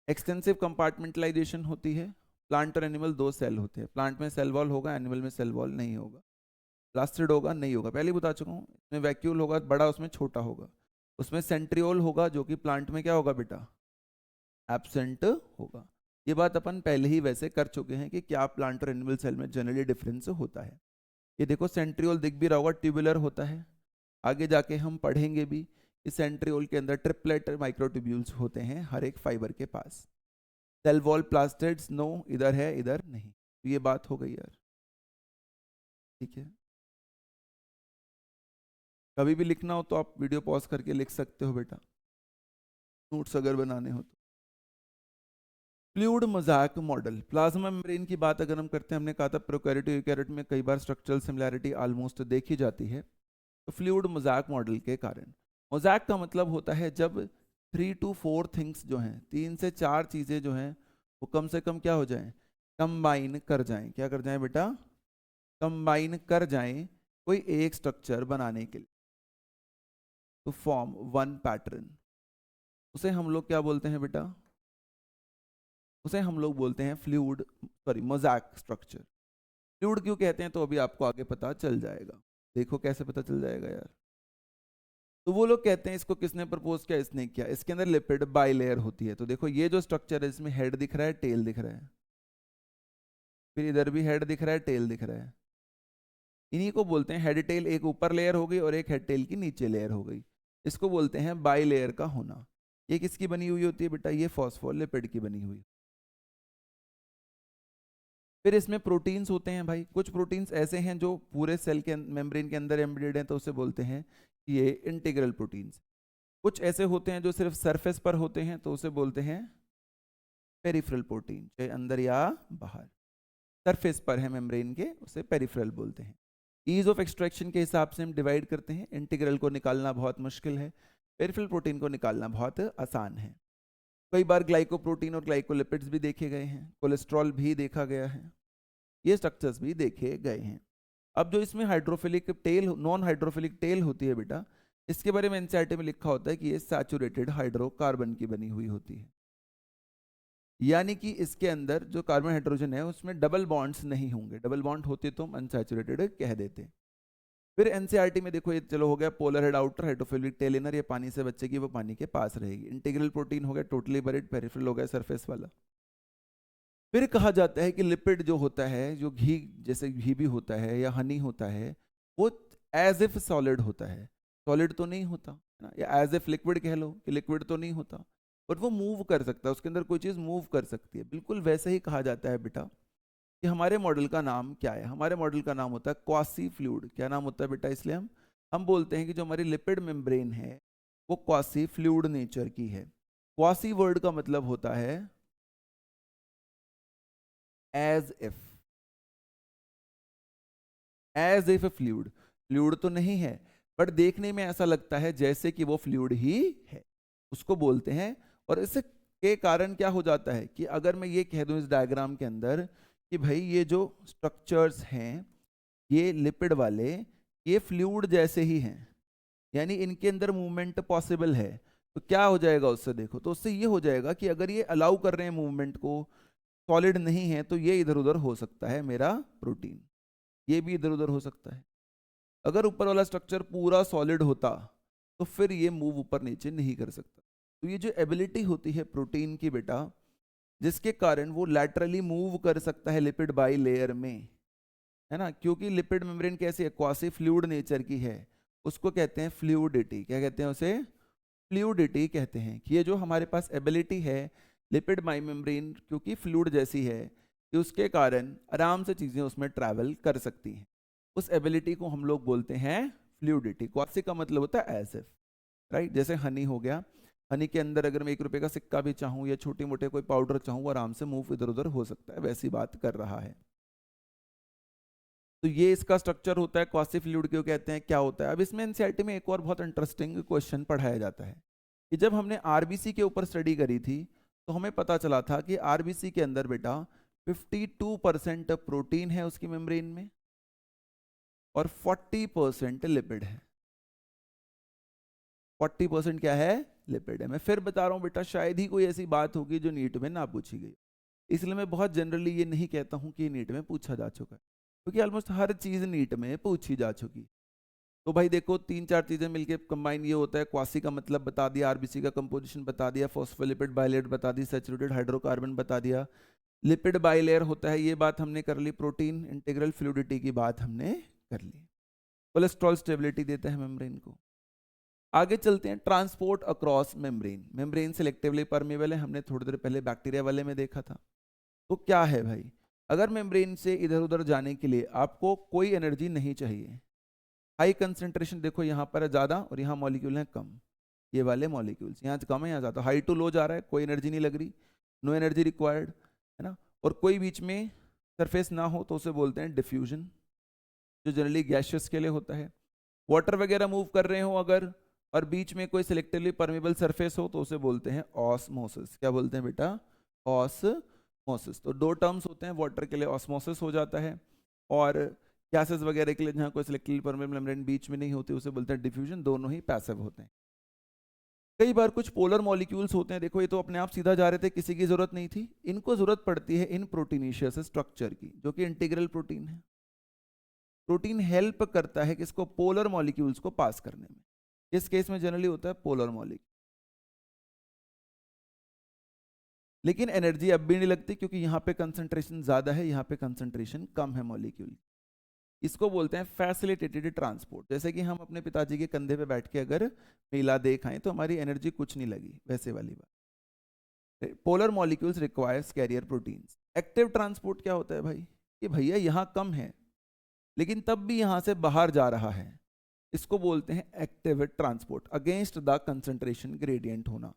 एक्सटेंसिव कंपार्टमेंटलाइजेशन होती है, प्लांट और एनिमल दो सेल होते हैं, प्लांट में सेल वॉल होगा, एनिमल में सेल वॉल नहीं होगा, प्लास्टिड होगा नहीं होगा, पहले ही बता चुका हूँ। इसमें वैक्यूल होगा बड़ा, उसमें छोटा होगा, उसमें सेंट्रियोल होगा जो कि प्लांट में क्या होगा बेटा, एब्सेंट होगा। ये बात अपन पहले ही वैसे कर चुके हैं कि क्या प्लांट और एनिमल सेल में जनरली डिफरेंस होता है। ये देखो सेंट्रियोल दिख भी रहा होगा, ट्यूबुलर होता है, आगे जाके हम पढ़ेंगे भी। इस सेंट्रियोल के अंदर ट्रिपलेट माइक्रोट्यूब्यूल्स होते हैं हर एक फाइबर के पास। सेल वॉल प्लास्टिड्स नो, इधर है इधर नहीं, तो ये बात हो गई यार, ठीक है। कभी भी लिखना हो तो आप वीडियो पॉज करके लिख सकते हो बेटा, नोट्स अगर बनाने हो तो। Fluid mosaic model, plasma membrane की बात अगर हम करते हैं, हमने कहा था प्रोकैरियोट यूकैरियोट में कई बार स्ट्रक्चरल सिमिलैरिटी ऑलमोस्ट देखी जाती है। तो फ्लूइड मोज़ाइक मॉडल के कारण, मोज़ाइक का मतलब होता है जब 3 to 4 थिंग्स जो हैं, 3 से 4 चीज़ें जो हैं वो कम से कम क्या हो जाएं, कंबाइन कर जाएं। क्या कर जाएं बेटा, कंबाइन कर जाएं कोई एक स्ट्रक्चर बनाने के लिए, टू फॉर्म वन पैटर्न। उसे हम लोग क्या बोलते हैं बेटा, उसे हम लोग बोलते हैं fluid sorry mosaic structure. Fluid क्यों कहते हैं तो अभी आपको आगे पता चल जाएगा, देखो कैसे पता चल जाएगा यार। तो वो लोग कहते हैं, इसको किसने प्रपोज किया, इसने किया, इसके अंदर लिपिड बाइलेयर होती है। तो देखो ये जो स्ट्रक्चर है इसमें हेड दिख रहा है, टेल दिख रहा है, फिर इधर भी हेड दिख रहा है, टेल दिख रहा है, इन्हीं को बोलते हैं हेड टेल। एक ऊपर लेयर हो गई और एक हेड टेल की नीचे लेयर हो गई, इसको बोलते हैं बाइलेयर का होना। ये किसकी बनी हुई होती है बेटा, ये फॉस्फोलिपिड की बनी हुई। फिर इसमें प्रोटीन्स होते हैं भाई, कुछ प्रोटीन्स ऐसे हैं जो पूरे सेल के मेम्ब्रेन के अंदर एम्बेडेड हैं, तो उसे बोलते हैं ये इंटीग्रल प्रोटीन्स। कुछ ऐसे होते हैं जो सिर्फ सरफेस पर होते हैं, तो उसे बोलते हैं पेरिफेरल प्रोटीन, चाहे अंदर या बाहर, सरफेस पर है मेम्ब्रेन के, उसे पेरिफेरल बोलते हैं। ईज ऑफ एक्सट्रैक्शन के हिसाब से हम डिवाइड करते हैं, इंटीग्रल को निकालना बहुत मुश्किल है, पेरिफेरल प्रोटीन को निकालना बहुत आसान है। कई बार ग्लाइकोप्रोटीन और ग्लाइकोलिपिड्स भी देखे गए हैं, कोलेस्ट्रॉल भी देखा गया है, ये स्ट्रक्चर्स भी देखे गए हैं। अब जो इसमें hydrophilic tail, non hydrophilic tail होती है बेटा, इसके बारे में एनसीईआरटी में लिखा होता है कि ये सैचुरेटेड हाइड्रोकार्बन की बनी हुई होती है, यानी कि इसके अंदर जो कार्बन हाइड्रोजन है उसमें डबल बॉन्ड्स नहीं होंगे, डबल बॉन्ड होते तो हम अनसैचुरेटेड कह देते। फिर एनसीईआरटी में देखो, ये चलो हो गया polar head outer, hydrophilic tail inner, ये पानी से बचेगी, वो पानी के पास रहेगी। इंटीग्रल प्रोटीन हो गया टोटली बरीड, पेरिफेरल हो गया सरफेस वाला। फिर कहा जाता है कि लिपिड जो होता है, जो घी, जैसे घी भी होता है या हनी होता है, वो एज इफ सॉलिड होता है, सॉलिड तो नहीं होता है ना, या एज इफ लिक्विड कह लो कि लिक्विड तो नहीं होता, बट वो मूव कर सकता है, उसके अंदर कोई चीज़ मूव कर सकती है। बिल्कुल वैसे ही कहा जाता है बेटा कि हमारे मॉडल का नाम क्या है, हमारे मॉडल का नाम होता है क्वासी फ्लूइड। क्या नाम होता है बेटा? इसलिए हम बोलते हैं कि जो हमारी लिपिड मेम्ब्रेन है वो क्वासी फ्लूइड नेचर की है। क्वासी वर्ड का मतलब होता है as if, as if fluid, fluid तो नहीं है बट देखने में ऐसा लगता है जैसे कि वो फ्लूइड ही है, उसको बोलते हैं। और इसके कारण क्या हो जाता है कि अगर मैं ये कह दूं इस डायग्राम के अंदर कि भाई ये जो स्ट्रक्चर्स हैं ये लिपिड वाले, ये फ्लूइड जैसे ही हैं, यानी इनके अंदर मूवमेंट पॉसिबल है, तो क्या हो जाएगा उससे? देखो तो उससे ये हो जाएगा कि अगर ये अलाउ कर रहे हैं मूवमेंट को, सॉलिड नहीं है, तो ये इधर उधर हो सकता है मेरा प्रोटीन, ये भी इधर उधर हो सकता है। अगर ऊपर वाला स्ट्रक्चर पूरा सॉलिड होता तो फिर ये मूव ऊपर नीचे नहीं कर सकता। तो ये जो एबिलिटी होती है प्रोटीन की बेटा, जिसके कारण वो लैटरली मूव कर सकता है लिपिड बाई लेयर में, है ना, क्योंकि लिपिड मेम्ब्रेन कैसी है? क्वासी फ्लूइड नेचर की है, उसको कहते हैं फ्लूइडिटी। क्या कहते हैं उसे? फ्लूइडिटी कहते हैं। कि ये जो हमारे पास एबिलिटी है लिपिड बाई मेम्ब्रेन, क्योंकि फ्लूइड जैसी है, कि उसके कारण आराम से चीज़ें उसमें ट्रैवल कर सकती हैं, उस एबिलिटी को हम लोग बोलते हैं फ्लूइडिटी। क्वासी का मतलब होता है एज इफ, राइट। जैसे हनी हो गया, हनी के अंदर अगर मैं 1 रुपए का सिक्का भी चाहूँ या छोटे मोटे कोई पाउडर चाहूँ, आराम से मूव इधर उधर हो सकता है, वैसी बात कर रहा है। तो ये इसका स्ट्रक्चर होता है, क्वासी फ्लूइड क्यों कहते हैं, क्या होता है। अब इसमें एनसीईआरटी में एक और बहुत इंटरेस्टिंग क्वेश्चन पढ़ाया जाता है कि जब हमने आरबीसी के ऊपर स्टडी करी थी तो हमें पता चला था कि आरबीसी के अंदर बेटा 52% प्रोटीन है उसकी मेम्ब्रेन में और 40% लिपिड है। 40% क्या है? लिपिड है। मैं फिर बता रहा हूं बेटा, शायद ही कोई ऐसी बात होगी जो नीट में ना पूछी गई, इसलिए मैं बहुत जनरली ये नहीं कहता हूं कि नीट में पूछा जा चुका है, क्योंकि ऑलमोस्ट हर चीज नीट में पूछी जा चुकी। तो भाई देखो 3-4 चीजें मिलके कंबाइन ये होता है। क्वासी का मतलब बता दिया, आरबीसी का कंपोजिशन बता दिया, फॉस्फोलिपिड बाइलेयर बता दी, सैचुरेटेड हाइड्रोकार्बन बता दिया, लिपिड बाइलेयर होता है, ये बात हमने कर ली, प्रोटीन इंटीग्रल फ्लूइडिटी की बात हमने कर ली, कोलेस्ट्रॉल स्टेबिलिटी देता है मेम्ब्रेन को। आगे चलते हैं, transport across membrane. Membrane selectively permeable है, हमने थोड़ी देर पहले बैक्टीरिया वाले में देखा था। तो क्या है भाई, अगर मेम्ब्रेन से इधर उधर जाने के लिए आपको कोई एनर्जी नहीं चाहिए, हाई कंसेंट्रेशन देखो यहाँ पर है ज़्यादा और यहाँ मॉलिक्यूल है कम, ये वाले मॉलिक्यूल्स यहाँ कम है यहाँ ज़्यादा, हाई टू लो जा रहा है, कोई एनर्जी नहीं लग रही, नो एनर्जी रिक्वायर्ड, है ना। और कोई बीच में सरफेस ना हो तो उसे बोलते हैं डिफ्यूजन, जो जनरली गैशियस के लिए होता है। वाटर वगैरह मूव कर रहे हो अगर और बीच में कोई सिलेक्टिवली परमेबल सरफेस हो तो उसे बोलते हैं ऑस्मोसिस। क्या बोलते हैं बेटा? ऑस्मोसिस। तो दो टर्म्स होते हैं, वाटर के लिए ऑस्मोसिस हो जाता है और गैसेस वगैरह के लिए जहाँ कोई सिलेक्टिवली परमेबल मेम्ब्रेन बीच में नहीं होती उसे बोलते हैं डिफ्यूजन। दोनों ही पैसिव होते हैं। कई बार कुछ पोलर मॉलिक्यूल्स होते हैं, देखो ये तो अपने आप सीधा जा रहे थे, किसी की जरूरत नहीं थी, इनको जरूरत पड़ती है इन प्रोटीनिशियस स्ट्रक्चर की, जो कि इंटीग्रल प्रोटीन है। प्रोटीन हेल्प करता है किसको? पोलर मॉलिक्यूल्स को पास करने में। इस केस में जनरली होता है पोलर मॉलिक्यूल, लेकिन एनर्जी अब भी नहीं लगती क्योंकि यहाँ पे कंसंट्रेशन ज्यादा है, यहाँ पे कंसंट्रेशन कम है मॉलिक्यूल। इसको बोलते हैं फैसिलिटेटेड ट्रांसपोर्ट। जैसे कि हम अपने पिताजी के कंधे पे बैठ के अगर मेला देख आए तो हमारी एनर्जी कुछ नहीं लगी, वैसे वाली बात। Polar molecules requires carrier proteins. Active transport क्या होता है भाई? कि भैया यहाँ कम है लेकिन तब भी यहाँ से बाहर जा रहा है, इसको बोलते हैं active transport, against the concentration gradient होना।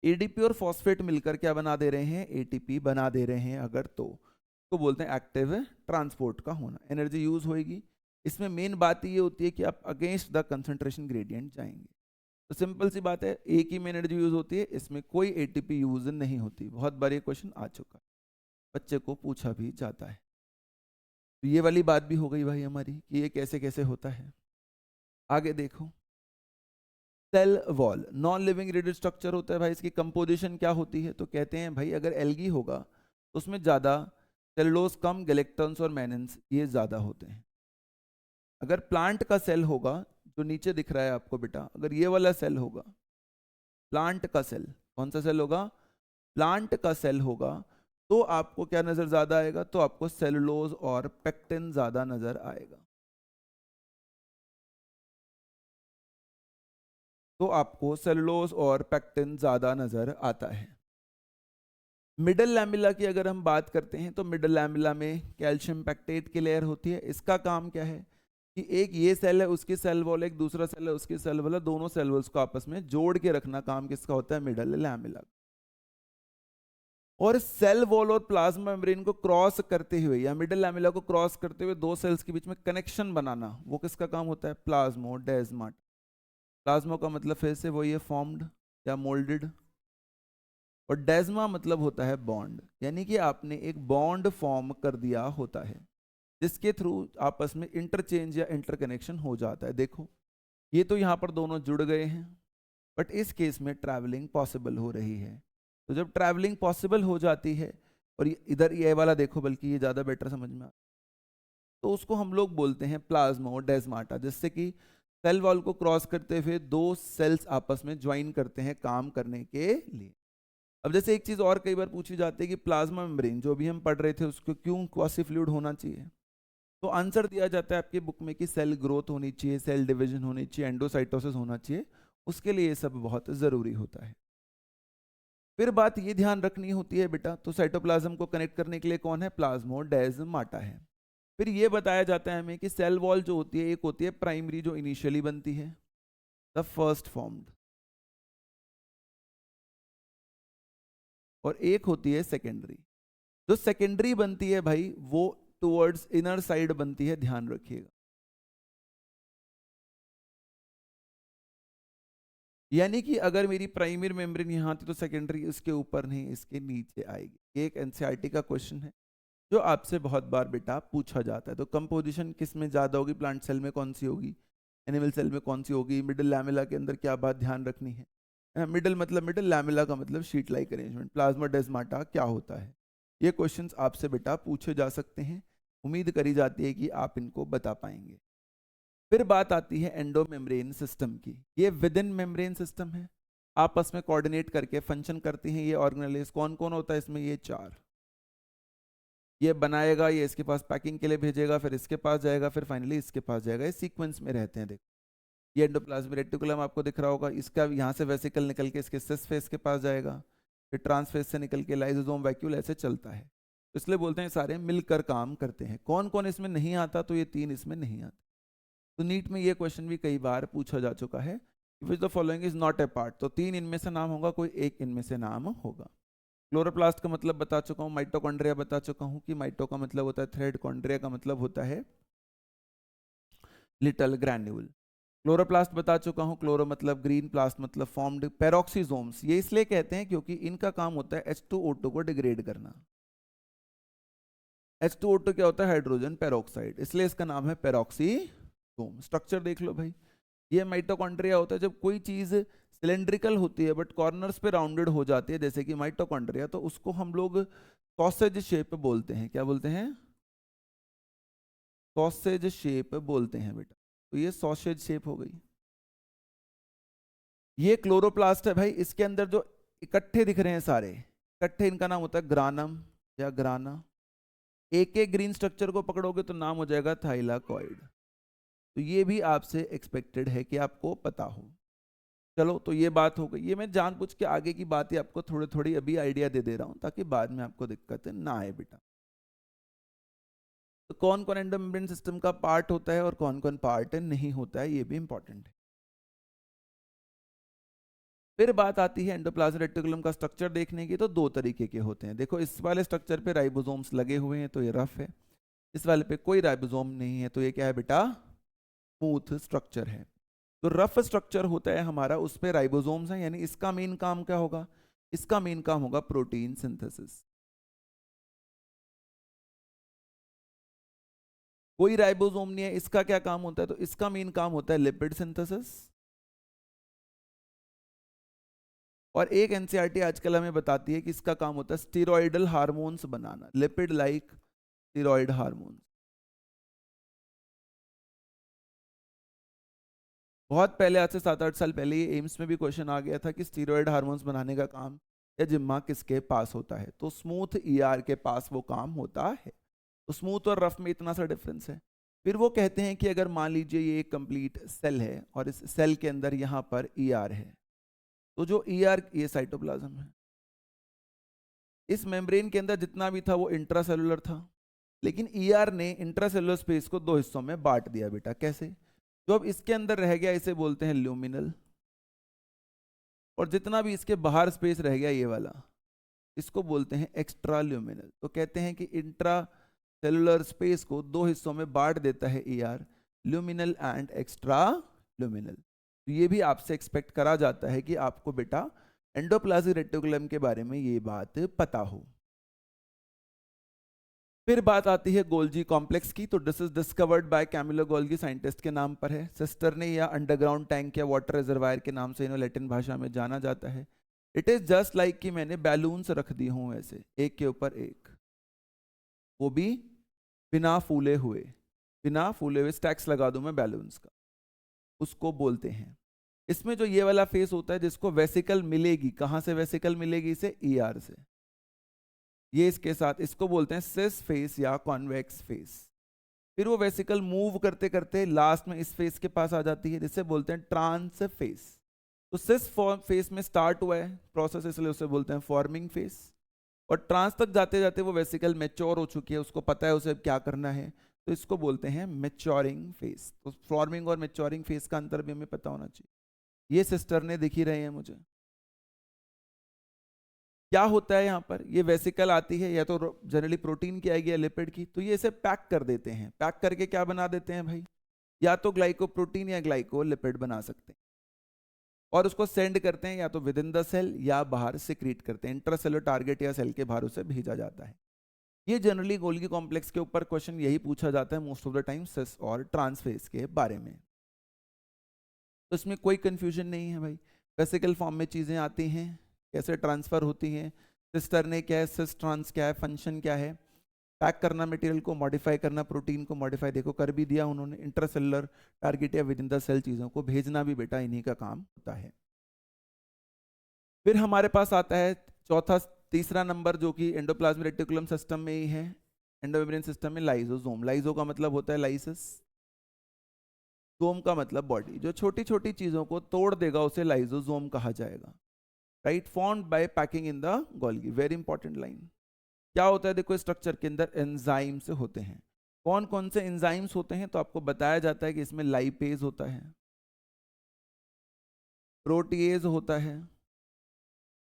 एडीपी और फॉस्फेट मिलकर क्या बना दे रहे हैं? एटीपी बना दे रहे हैं अगर, तो बोलते हैं एक्टिव ट्रांसपोर्ट का होना। एनर्जी यूज होएगी। इसमें मेन बात ये होती है कि आप अगेंस्ट द कंसंट्रेशन ग्रेडियंट जाएंगे। तो सिंपल सी बात है, एक ही में एनर्जी यूज होती है, इसमें कोई एटीपी यूज नहीं होती। बहुत बार ये क्वेश्चन आ चुका है, बच्चे को पूछा भी जाता है। तो ये वाली बात भी हो गई भाई हमारी कि ये कैसे कैसे होता है। आगे देखो, cell wall non living rigid structure होता है भाई। इसकी कंपोजिशन क्या होती है? तो कहते हैं भाई अगर एल्गी होगा तो उसमें ज़्यादा सेलुलोज कम, गैलेक्टन्स और मैनन्स ये ज़्यादा होते हैं। अगर प्लांट का सेल होगा, जो नीचे दिख रहा है आपको बेटा, अगर ये वाला सेल होगा, प्लांट का सेल, कौन सा सेल होगा? प्लांट का सेल होगा, तो आपको क्या नज़र ज़्यादा आएगा? तो आपको सेलुलोज और पेक्टिन ज़्यादा नज़र आएगा। तो आपको सेलुलोज और पेक्टिन ज़्यादा नज़र आता है। मिडल लैमिला की अगर हम बात करते हैं तो मिडल लैमिला में कैल्शियम पेक्टेट की लेयर होती है। इसका काम क्या है कि एक ये सेल है, उसकी सेल वॉल, एक दूसरा सेल है, उसकी सेल वॉल, दोनों सेल वॉल्स को आपस में जोड़ के रखना काम किसका होता है? Middle lamella. और सेल वॉल और प्लाज्मा मेम्ब्रेन को क्रॉस करते हुए या मिडल लैमिला को क्रॉस करते हुए दो सेल्स के बीच में कनेक्शन बनाना, वो किसका काम होता है? प्लाज्मोडेस्माटा। प्लाज्मा का मतलब फिर से वही है, फॉर्म्ड या मोल्डेड, और डेस्मा मतलब होता है बॉन्ड, यानी कि आपने एक बॉन्ड फॉर्म कर दिया होता है जिसके थ्रू आपस में इंटरचेंज या इंटरकनेक्शन हो जाता है। देखो ये तो यहाँ पर दोनों जुड़ गए हैं, बट इस केस में ट्रैवलिंग पॉसिबल हो रही है। तो जब ट्रैवलिंग पॉसिबल हो जाती है, और इधर ये वाला देखो, बल्कि ये ज़्यादा बेटर समझ में तो उसको हम लोग बोलते हैं प्लाज्मोडेस्माटा, जिससे कि सेल वॉल को क्रॉस करते हुए दो सेल्स आपस में ज्वाइन करते हैं काम करने के लिए। अब जैसे एक चीज़ और कई बार पूछी जाती है कि प्लाज्मा मेम्ब्रेन जो भी हम पढ़ रहे थे उसको क्यों क्वासी फ्लूइड होना चाहिए? तो आंसर दिया जाता है आपकी बुक में कि सेल ग्रोथ होनी चाहिए, सेल डिवीजन होनी चाहिए, एंडोसाइटोसिस होना चाहिए, उसके लिए ये सब बहुत ज़रूरी होता है। फिर बात ये ध्यान रखनी होती है बेटा, तो साइटोप्लाज्म को कनेक्ट करने के लिए कौन है? प्लाज्मोडेस्माटा है। फिर ये बताया जाता है हमें कि सेल वॉल जो होती है, एक होती है प्राइमरी जो इनिशियली बनती है, द फर्स्ट फॉर्म्ड, और एक होती है सेकेंडरी। जो सेकेंडरी बनती है भाई वो टुवर्ड्स इनर साइड बनती है, ध्यान रखिएगा। यानी कि अगर मेरी प्राइमरी मेम्ब्रेन यहाँ थी तो सेकेंडरी इसके ऊपर नहीं, इसके नीचे आएगी। ये एक एनसीईआरटी का क्वेश्चन है जो आपसे बहुत बार बेटा पूछा जाता है। तो कंपोजिशन किस में ज़्यादा होगी? प्लांट सेल में कौन सी होगी, एनिमल सेल में कौन सी होगी, मिडिल लैमेला के अंदर क्या बात ध्यान रखनी है? मिडिल मतलब मिडिल, लैमेला का मतलब शीट लाइक अरेंजमेंट। प्लाज्मोडेस्माटा क्या होता है? ये क्वेश्चंस आपसे बेटा पूछे जा सकते हैं, उम्मीद करी जाती है कि आप इनको बता पाएंगे। फिर बात आती है एंडो मेम्ब्रेन सिस्टम की। ये विद इन मेम्ब्रेन सिस्टम है, आपस में कोऑर्डिनेट करके फंक्शन करती हैं ये ऑर्गेनेल्स। कौन कौन होता है इसमें? ये चार। ये बनाएगा, ये इसके पास पैकिंग के लिए भेजेगा, फिर इसके पास जाएगा, फिर फाइनली इसके पास जाएगा। ये सीक्वेंस में रहते हैं। देखो ये एंडोप्लाज्मिक रेटिकुलम आपको दिख रहा होगा, इसका यहाँ से वेसिकल निकल के इसके सिस फेस के पास जाएगा, फिर ट्रांसफेस से निकल के लाइसोसोम, वैक्यूल, ऐसे चलता है। तो इसलिए बोलते हैं सारे मिलकर काम करते हैं। कौन कौन इसमें नहीं आता? तो ये तीन इसमें नहीं आते। तो नीट में ये क्वेश्चन भी कई बार पूछा जा चुका है, which the following is not a part. तो तीन इनमें से नाम होगा, कोई एक इनमें से नाम होगा। क्लोरोप्लास्ट का मतलब बता चुका हूँ, माइटोकॉन्ड्रिया बता चुका हूँ कि माइटो का मतलब होता है थ्रेड, कॉन्ड्रिया का मतलब होता है लिटल ग्रैन्यूल। क्लोरोप्लास्ट बता चुका हूँ, क्लोरो मतलब ग्रीन, प्लास्ट मतलब फॉर्म्ड। पेरोक्सीजोम्स ये इसलिए कहते हैं क्योंकि इनका काम होता है H2O2 को डिग्रेड करना। H2O2 क्या होता है? हाइड्रोजन पेरोक्साइड, इसलिए इसका नाम है पेरोक्सीजोम। स्ट्रक्चर देख लो भाई, ये माइटोकॉन्ड्रिया होता है जब कोई चीज सिलेंड्रिकल होती है बट कॉर्नर्स पे राउंडेड हो जाती है, जैसे कि माइटोकॉन्ड्रिया, तो उसको हम लोग सॉसेज शेप बोलते हैं। क्या बोलते हैं? सॉसेज शेप बोलते हैं बेटा। तो ये सॉसेज शेप हो गई। ये क्लोरोप्लास्ट है भाई, इसके अंदर जो इकट्ठे दिख रहे हैं सारे इकट्ठे, इनका नाम होता है ग्रानम या ग्राना। एक एक ग्रीन स्ट्रक्चर को पकड़ोगे तो नाम हो जाएगा थाइलाकॉइड। तो ये भी आपसे एक्सपेक्टेड है कि आपको पता हो। चलो तो ये बात हो गई। ये मैं जानबूझ के आगे की बातें आपको थोड़ी थोड़ी अभी आइडिया दे दे रहा हूं ताकि बाद में आपको दिक्कत ना आए बेटा। तो कौन कौन एंडोमेम्ब्रेन सिस्टम का पार्ट होता है और कौन कौन पार्ट नहीं होता है, ये भी इंपॉर्टेंट है। फिर बात आती है एंडोप्लाज्मिक रेटिकुलम का स्ट्रक्चर देखने की। तो दो तरीके के होते हैं। देखो इस वाले स्ट्रक्चर पे राइबोसोम्स लगे हुए हैं तो ये रफ है, इस वाले पे कोई राइबोसोम नहीं है तो ये क्या है बेटा? स्मूथ स्ट्रक्चर है। तो रफ स्ट्रक्चर होता है हमारा, उस पे राइबोसोम्स हैं, यानी इसका मेन काम क्या होगा, इसका मेन काम होगा प्रोटीन सिंथेसिस। कोई राइबोसोम नहीं है, इसका क्या काम होता है, तो इसका मेन काम होता है लिपिड सिंथेसिस। और एक एनसीईआरटी आजकल हमें बताती है कि इसका काम होता है स्टेरॉइडल हार्मोन्स बनाना, लिपिड लाइक स्टेरॉइड हार्मोन्स। बहुत पहले, आज से 7-8 साल पहले, ये एम्स में भी क्वेश्चन आ गया था कि स्टेरॉइड हार्मोन्स बनाने का काम या जिम्मा किसके पास होता है, तो स्मूथ ईआर के पास वो काम होता है। तो स्मूथ और रफ में इतना सा डिफरेंस है। फिर वो कहते हैं कि अगर मान लीजिए ये एक कंप्लीट सेल है और इस सेल के अंदर यहाँ पर ईआर है, तो जो ईआर, ये साइटोप्लाज्म है, इस मेम्ब्रेन के अंदर जितना भी था वो इंट्रासेलुलर था, लेकिन ईआर ने इंट्रासेलुलर स्पेस को दो हिस्सों में बांट दिया बेटा। कैसे? जो अब इसके अंदर रह गया इसे बोलते हैं ल्यूमिनल, और जितना भी इसके बाहर स्पेस रह गया ये वाला, इसको बोलते हैं एक्स्ट्रा ल्यूमिनल। तो कहते हैं कि इंट्रा सेलुलर स्पेस को दो हिस्सों में बांट देता है ER, luminal and extra luminal. तो ये भी आपसे एक्सपेक्ट करा जाता है कि आपको बेटा एंडोप्लाज्मिक रेटिकुलम के बारे में ये बात पता हो। फिर बात आती है गोल्जी कॉम्प्लेक्स की। तो this is discovered by Camillo Golgi, scientist के नाम पर है। सिस्टर ने, या अंडरग्राउंड टैंक या वाटर रिजर्वायर के नाम से इन्हें लैटिन भाषा में जाना जाता है। इट इज जस्ट लाइक कि मैंने बैलून्स रख दी हूं ऐसे एक के ऊपर एक, वो भी बिना फूले हुए स्टैक्स लगा दूं मैं बैलून्स का, उसको बोलते हैं। इसमें जो ये वाला फेस होता है जिसको वेसिकल मिलेगी, कहां से वेसिकल मिलेगी इसे, ईआर से, ये इसके साथ, इसको बोलते हैं सिस फेस या कॉन्वेक्स फेस। फिर वो वेसिकल मूव करते करते लास्ट में इस फेस के पास आ जाती है, जिसे बोलते हैं ट्रांस फेस। तो सिस फेस में स्टार्ट हुआ है प्रोसेस, इसलिए उसे बोलते हैं फॉर्मिंग फेस, और ट्रांस तक जाते जाते वो वेसिकल मैच्योर हो चुकी है, उसको पता है उसे क्या करना है, तो इसको बोलते हैं मैच्योरिंग फेस। तो फॉर्मिंग और मैच्योरिंग फेस का अंतर भी हमें पता होना चाहिए। ये सिस्टर ने दिख ही रहे हैं मुझे। क्या होता है यहाँ पर, ये वेसिकल आती है, या तो जनरली प्रोटीन की आएगी या लिपिड की, तो ये इसे पैक कर देते हैं। पैक करके क्या बना देते हैं भाई, या तो ग्लाइकोप्रोटीन या ग्लाइकोलिपिड बना सकते हैं, और उसको सेंड करते हैं या तो विद इन द सेल या बाहर सिक्रीट करते हैं, इंट्रासेलुलर टारगेट या सेल के बाहर उसे भेजा जाता है। ये जनरली गोल्गी कॉम्प्लेक्स के ऊपर क्वेश्चन यही पूछा जाता है मोस्ट ऑफ द टाइम, सिस और ट्रांसफेस के बारे में। तो इसमें कोई कंफ्यूजन नहीं है भाई, वेसिकल फॉर्म में चीजें आती हैं, कैसे ट्रांसफर होती हैं, सिस्टर ने क्या है, सिस ट्रांस क्या है, फंक्शन क्या है, पैक करना मटेरियल को, मॉडिफाई करना प्रोटीन को, मॉडिफाई देखो कर भी दिया उन्होंने, इंट्रासेलुलर टारगेट या विद इन द सेल चीजों को भेजना भी बेटा इन्हीं का काम होता है। फिर हमारे पास आता है तीसरा नंबर, जो कि एंडोप्लाज्मिक रेटिकुलम सिस्टम में ही है, एंडोमेम्ब्रेन सिस्टम में, लाइसोसोम। लाइसो का मतलब होता है लाइसिस, सोम का मतलब बॉडी। जो छोटी छोटी चीजों को तोड़ देगा उसे लाइसोसोम कहा जाएगा, right, formed by packing in the Golgi. Very important line. क्या होता है देखो, स्ट्रक्चर के अंदर एंजाइम्स होते हैं। कौन कौन से एंजाइम्स होते हैं, तो आपको बताया जाता है कि इसमें लाइपेज होता है, प्रोटीएज होता है,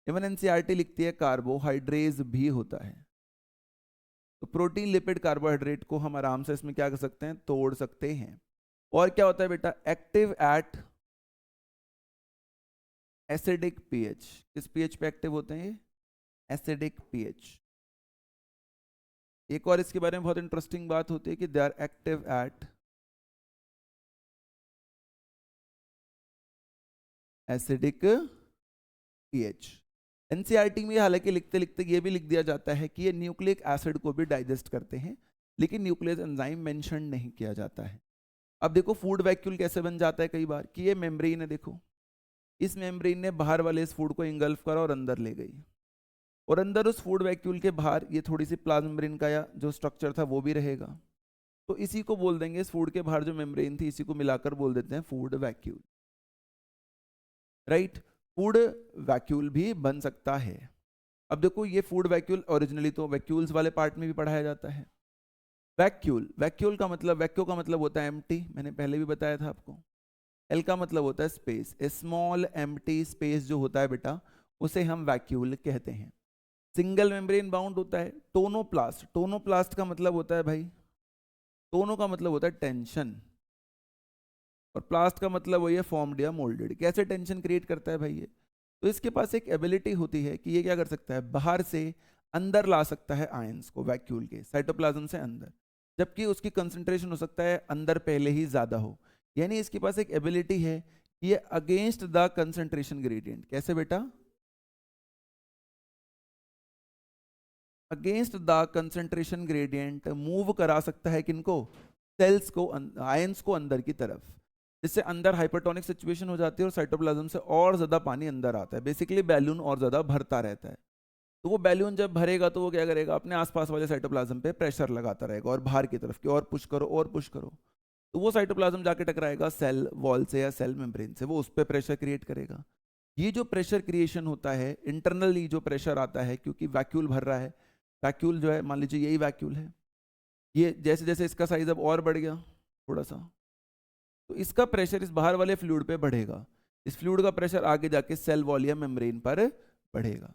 इवन एनसीईआरटी लिखती है कार्बोहाइड्रेज भी होता है। तो प्रोटीन, लिपिड, कार्बोहाइड्रेट को हम आराम से इसमें क्या कर सकते हैं, तोड़ सकते हैं। और क्या होता है बेटा, एक्टिव एट एसिडिक पीएच। किस पीएच पे एक्टिव होते हैं ये, एसिडिक पीएच। एक और इसके बारे में बहुत इंटरेस्टिंग बात होती है कि they are active at acidic pH. NCERT में हालांकि लिखते लिखते ये भी लिख दिया जाता है कि ये न्यूक्लिक एसिड को भी डाइजेस्ट करते हैं, लेकिन न्यूक्लियस एंजाइम मेंशन नहीं किया जाता है। अब देखो फूड वैक्यूल कैसे बन जाता है कई बार, कि ये मेम्ब्रेन है, देखो इस मेम्ब्रेन ने बाहर वाले इस फूड को इंगल्फ करा और अंदर ले गई, और अंदर उस फूड वैक्यूल के बाहर ये थोड़ी सी प्लाज्मा मेम्ब्रेन का या जो स्ट्रक्चर था वो भी रहेगा। तो इसी को बोल देंगे, इस फूड के बाहर जो मेम्ब्रेन थी इसी को मिलाकर बोल देते हैं food vacuole, right. Food vacuole भी बन सकता है। अब देखो ये फूड वैक्यूल ओरिजिनली तो वैक्यूल्स वाले पार्ट में भी पढ़ाया जाता है। वैक्यूल, वैक्यूल का मतलब, वैक्यू का मतलब होता है एम्प्टी, मैंने पहले भी बताया था आपको। एल का मतलब होता है स्पेस, स्मॉल एम्प्टी स्पेस जो होता है बेटा उसे हम वैक्यूल कहते हैं। सिंगल मेम्ब्रेन बाउंड होता है। टोनोप्लास्ट, टोनोप्लास्ट का मतलब होता है भाई, टोनो का मतलब होता है टेंशन, और प्लास्ट का मतलब वही है फॉर्म्ड या मोल्डेड। कैसे टेंशन क्रिएट करता है भाई ये? तो इसके पास एक एबिलिटी होती है कि ये क्या कर सकता है, बाहर से अंदर ला सकता है आयंस को वैक्यूल के, साइटोप्लाज्म से अंदर, जबकि उसकी कंसंट्रेशन हो सकता है अंदर पहले ही ज्यादा हो। यानी इसके पास एक एबिलिटी है कि ये अगेंस्ट द कंसंट्रेशन ग्रेडियंट, कैसे बेटा, against the concentration gradient move करा सकता है किनको, सेल्स को, आयंस को अंदर की तरफ, जिससे अंदर हाइपरटोनिक सिचुएशन हो जाती है और साइटोप्लाज्म से और ज्यादा पानी अंदर आता है। बेसिकली बैलून और ज्यादा भरता रहता है। तो वो बैलून जब भरेगा तो वो क्या करेगा, अपने आसपास वाले साइटोप्लाज्म पे प्रेशर लगाता रहेगा और बाहर की तरफ कि और पुश करो और पुश करो। तो वो साइटोप्लाज्म जाके टकराएगा सेल वॉल से या सेल मेम्ब्रेन से, वो उस पर प्रेशर क्रिएट करेगा। ये जो प्रेशर क्रिएशन होता है, इंटरनली जो प्रेशर आता है, क्योंकि वैक्यूल भर रहा है, वैक्यूल जो है मान लीजिए यही वैक्यूल है, ये जैसे जैसे इसका साइज अब और बढ़ गया थोड़ा सा, तो इसका प्रेशर इस बाहर वाले फ्लूइड पे बढ़ेगा। इस फ्लूइड का प्रेशर आगे जाके सेल वॉल या मेम्ब्रेन पर बढ़ेगा।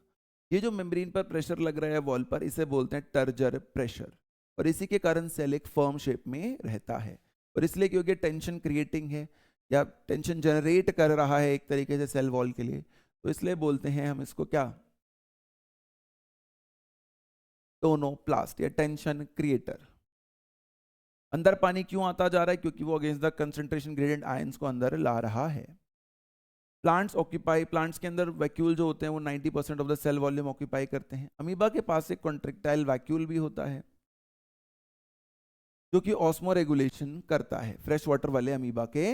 ये जो मेम्ब्रेन पर प्रेशर लग रहा है वॉल पर, इसे बोलते हैं टर्जर प्रेशर, और इसी के कारण सेल एक फर्म शेप में रहता है। और इसलिए क्योंकि टेंशन क्रिएटिंग है या टेंशन जनरेट कर रहा है एक तरीके से सेल वॉल के लिए, तो इसलिए बोलते हैं हम इसको क्या, टोनोप्लास्ट या टेंशन क्रिएटर। अंदर पानी क्यों आता जा रहा है, क्योंकि वो against the concentration gradient ions को अंदर ला रहा है। प्लांट्स ऑक्यूपाई, प्लांट्स के अंदर वैक्यूल जो होते हैं वो 90% of the cell volume occupy करते हैं। अमीबा के पास एक कॉन्ट्रेक्टाइल वैक्यूल भी होता है जो कि ऑस्मो रेगुलेशन करता है, फ्रेश वाटर वाले अमीबा के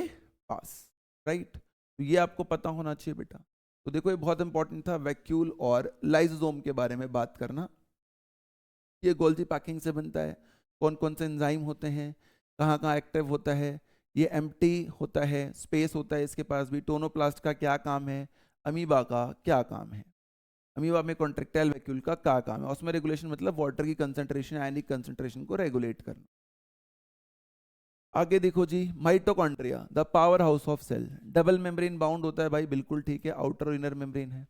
पास, राइट। तो ये आपको पता होना चाहिए बेटा। तो देखो ये बहुत इंपॉर्टेंट था, वैक्यूल और लाइसोसोम के बारे में बात करना। ये गोल्जी पैकिंग से बनता है, कौन कौन से एंजाइम होते हैं, कहाँ कहाँ एक्टिव होता है, ये एम्प्टी होता है, स्पेस होता है इसके पास भी। टोनोप्लास्ट का क्या काम है, अमीबा का क्या काम है, अमीबा में कॉन्ट्रेक्टाइल वैक्यूल का क्या काम है। उसमें रेगुलेशन मतलब वाटर की कंसंट्रेशन, आयनिक कंसंट्रेशन को रेगुलेट करना। आगे देखो जी, mitochondria the power house of cell, double membrane bound होता है भाई, बिल्कुल ठीक है, आउटर और इनर मेम्ब्रेन है।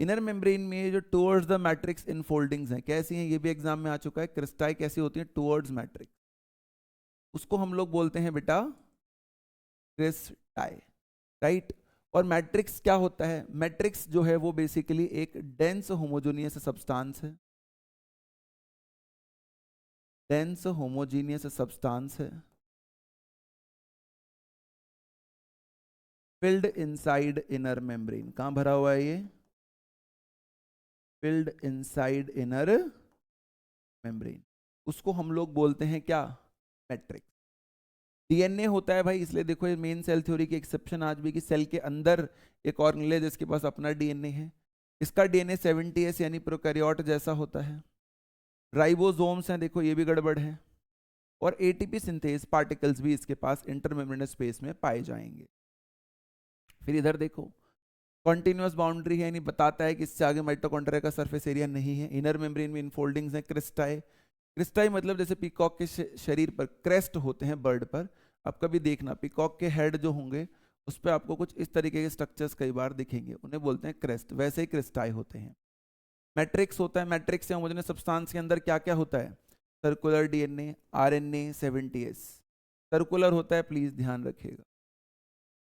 इनर मेम्ब्रेन में जो टुवर्ड्स द मैट्रिक्स इनफोल्डिंग्स हैं, कैसी हैं, ये भी एग्जाम में आ चुका है, क्रिस्टाई कैसी होती है, टुवर्ड्स मैट्रिक्स, उसको हम लोग बोलते हैं बेटा क्रिस्टाई, राइट। और मैट्रिक्स क्या होता है, मैट्रिक्स जो है वो बेसिकली एक डेंस होमोजेनियस सब्सटेंस है, डेंस होमोजेनियस सब्सटेंस है, फिल्ड इनसाइड इनर मेम्ब्रेन। कहां भरा हुआ है ये, फिल्ड इनसाइड इनर मेम्ब्रेन, उसको हम लोग बोलते हैं क्या, मैट्रिक्स। डीएनए होता है भाई, इसलिए देखो ये मेन सेल थ्योरी की एक्सेप्शन आज भी, कि सेल के अंदर एक ऑर्गेनेल है जिसके पास अपना डीएनए है। इसका डीएनए 70S यानी प्रोकैरियोट जैसा होता है। राइबोसोम्स हैं, देखो ये भी गड़बड़ है। और एटीपी सिंथेस पार्टिकल्स भी इसके पास इंटरमेम्ब्रेनस स्पेस में पाए जाएंगे। फिर इधर देखो, कॉन्टिन्यूअस बाउंड्री है, यानी बताता है कि इससे आगे माइटोकॉन्ड्रिया का सरफेस एरिया नहीं है। इनर मेम्ब्रेन में इनफोल्डिंग्स हैं, क्रिस्टाई, क्रिस्टाई मतलब जैसे पीकॉक के शरीर पर क्रेस्ट होते हैं बर्ड पर, आप कभी देखना पीकॉक के हेड जो होंगे उस पर आपको कुछ इस तरीके के स्ट्रक्चर्स कई बार दिखेंगे, उन्हें बोलते हैं क्रेस्ट, वैसे ही क्रिस्टाई होते हैं। मैट्रिक्स होता है, मैट्रिक्स से होमोजेनियस सब्सटेंस के अंदर क्या क्या होता है, circular DNA, RNA, 70S, circular होता है, प्लीज ध्यान रखिएगा,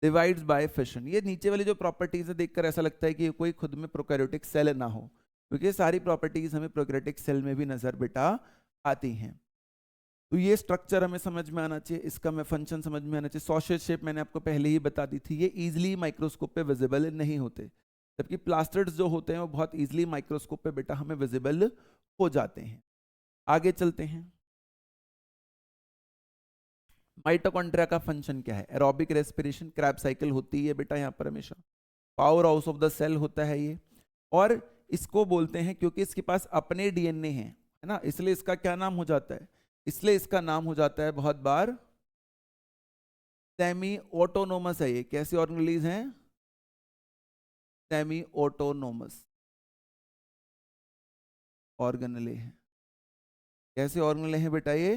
डिवाइड्स बाय फिशन। ये नीचे वाली जो प्रॉपर्टीज है देखकर ऐसा लगता है कि कोई खुद में प्रोकैरियोटिक सेल ना हो, क्योंकि सारी प्रॉपर्टीज हमें प्रोकैरियोटिक सेल में भी नजर बेटा आती हैं। तो ये स्ट्रक्चर हमें समझ में आना चाहिए, इसका मैं फंक्शन समझ में आना चाहिए। सॉसेज शेप मैंने आपको पहले ही बता दी थी, ये इजीली माइक्रोस्कोप पे विजिबल नहीं होते, जबकि प्लास्टर्स जो होते हैं वो बहुत इजीली माइक्रोस्कोप पे बेटा हमें विजिबल हो जाते हैं। आगे चलते हैं, माइटोकॉन्ड्रिया का फंक्शन क्या है, एरोबिक रेस्पिरेशन, क्रैब साइकिल होती है बेटा यहाँ पर हमेशा, power house of the cell होता है ये। और इसको बोलते हैं, क्योंकि इसके पास अपने डीएनए हैं, है ना, इसलिए इसका क्या नाम हो जाता है, इसलिए इसका नाम हो जाता है बहुत बार सेमी ऑटोनोमस है। ये कैसी ऑर्गेनेलीज हैं, सेमी ऑटोनोमस ऑर्गेनेले हैं। कैसे ऑर्गेनेले हैं बेटा ये,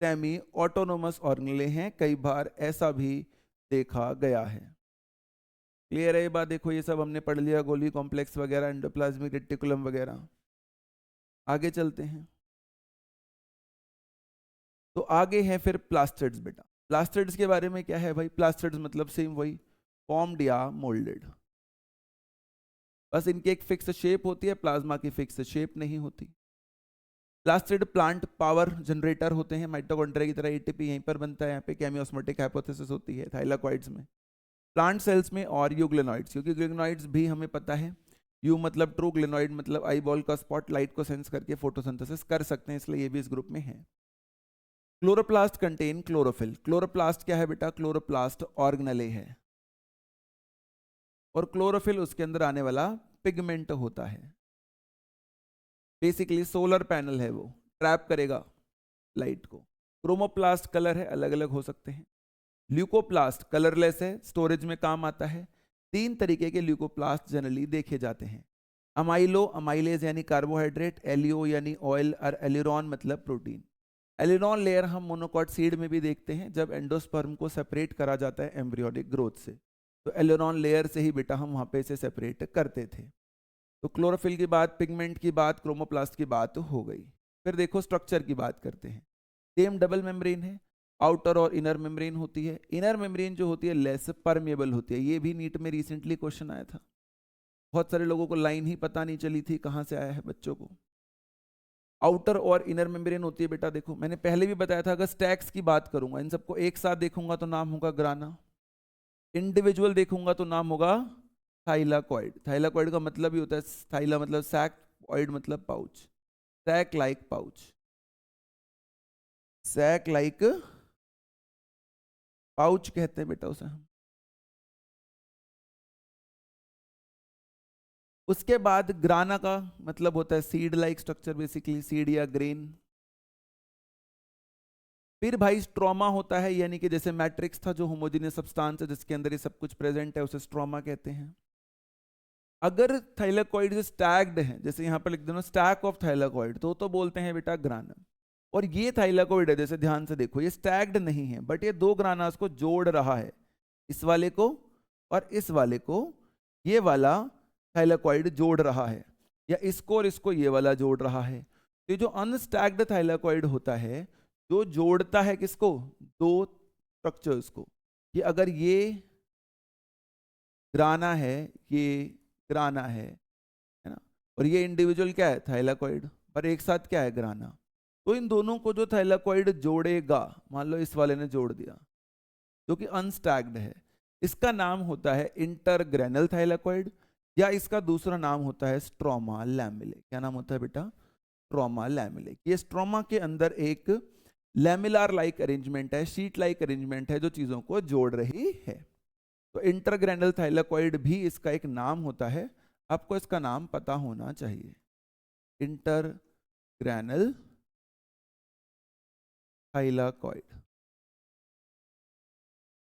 सेमी ऑटोनोमस ऑर्गेनेले हैं, कई बार ऐसा भी देखा गया है। क्लियर है ये बात, देखो ये सब हमने पढ़ लिया, गोल्गी कॉम्प्लेक्स वगैरह, एंडोप्लाज्मिक रेटिकुलम वगैरह। आगे चलते हैं, तो आगे है फिर प्लास्टिड्स बेटा। प्लास्टिड्स के बारे में क्या है भाई, प्लास्टिड्स मतलब सेम वही, फॉर्म्ड या मोल्डेड, बस इनकी एक फिक्स शेप होती है, प्लाज्मा की फिक्स शेप नहीं होती। प्लास्टिड प्लांट पावर जनरेटर होते हैं, माइटोकॉन्ड्रिया की तरह एटीपी यहीं पर बनता है, यहाँ पे केमियोस्मोटिक हाइपोथेसिस होती है थाइलाकॉइड्स में। प्लांट सेल्स में और यूग्लेनॉइड्स, क्योंकि ग्लिग्नॉइड्स भी हमें पता है, यू मतलब ट्रू, ग्लिनॉइड मतलब आई बॉल का स्पॉट, लाइट को सेंस करके फोटोसिंथेसिस कर सकते हैं, इसलिए ये भी इस ग्रुप में है। क्लोरोप्लास्ट कंटेन क्लोरोफिल, क्लोरोप्लास्ट क्या है बेटा, क्लोरोप्लास्ट ऑर्गेनेले है, और क्लोरोफिल उसके अंदर आने वाला पिगमेंट होता है। बेसिकली सोलर पैनल है, वो ट्रैप करेगा लाइट को। क्रोमोप्लास्ट कलर है, अलग अलग हो सकते हैं। ल्यूकोप्लास्ट कलरलेस है, स्टोरेज में काम आता है। 3 तरीके के ल्यूकोप्लास्ट जनरली देखे जाते हैं, अमाइलो अमाइलेज यानी कार्बोहाइड्रेट, एलियो यानी ऑयल, और एलिरॉन मतलब प्रोटीन। एलिरॉन लेयर हम मोनोकॉट सीड में भी देखते हैं, जब एंडोस्पर्म को सेपरेट करा जाता है एम्ब्रियोनिक ग्रोथ से, तो एलिरॉन लेयर से ही बेटा हम वहाँ पे इसे सेपरेट करते थे। तो क्लोरोफिल की बात, पिगमेंट की बात, क्रोमोप्लास्ट की बात हो गई। फिर देखो स्ट्रक्चर की बात करते हैं। सेम डबल मेम्ब्रेन है, आउटर और इनर मेम्ब्रेन होती है। इनर मेम्ब्रेन जो होती है लेस परमेबल होती है, ये भी नीट में रिसेंटली क्वेश्चन आया था, बहुत सारे लोगों को लाइन ही पता नहीं चली थी कहाँ से आया है बच्चों को। आउटर और इनर मेम्ब्रेन होती है बेटा, देखो मैंने पहले भी बताया था, अगर स्टैक्स की बात करूंगा, इन सबको एक साथ देखूंगा तो नाम होगा ग्राना, इंडिविजुअल देखूंगा तो नाम होगा थाइलाकॉइड। थाइलाकॉइड का मतलब ही होता है, थाइला मतलब सैक, ऑइड मतलब pouch, sac like pouch, sac like pouch कहते हैं बेटा उसे हम। उसके बाद ग्राना का मतलब होता है seed like structure, basically seed या ग्रेन। फिर भाई स्ट्रोमा होता है, यानी कि जैसे मैट्रिक्स था जो होमोजेनियस सब्सटेंस है जिसके अंदर ये सब कुछ प्रेजेंट है, उसे स्ट्रोमा कहते हैं। अगर थाइलाकॉइड स्टैग्ड है, जैसे यहाँ पर लिख देना स्टैक ऑफ थाइलाकॉइड, तो बोलते हैं बेटा ग्रानम। और ये थाइलाकॉइड है, जैसे ध्यान से देखो, ये स्टैग्ड नहीं है, बट ये 2 ग्रानास को जोड़ रहा है, इस वाले को और इस वाले को, ये वाला थाइलाकॉइड जोड़ रहा है, या इसको और इसको ये वाला जोड़ रहा है। तो ये जो अनस्टैग्ड थाइलाकॉइड होता है, जो जोड़ता है किसको, 2 स्ट्रक्चर्स को, कि अगर ये ग्राना है, ये ग्राना है ना, और ये इंडिविजुअल क्या है थाइलाकॉइड, पर एक साथ क्या है ग्राना, तो इन दोनों को जो थाइलाकॉइड जोड़ेगा, मान लो इस वाले ने जोड़ दिया जो कि अनस्टैग्ड है, इसका नाम होता है इंटरग्रेनल थाइलाकॉइड, या इसका दूसरा नाम होता है स्ट्रोमा लैमिले। क्या नाम होता है बेटा, स्ट्रोमा लैमिले। ये स्ट्रोमा के अंदर एक लैमिलार लाइक अरेंजमेंट है, शीट लाइक अरेंजमेंट है, जो चीजों को जोड़ रही है। तो इंटरग्रेनल थाइलाकॉइड भी इसका एक नाम होता है, आपको इसका नाम पता होना चाहिए, इंटरग्रेनल थाइलाकॉइड,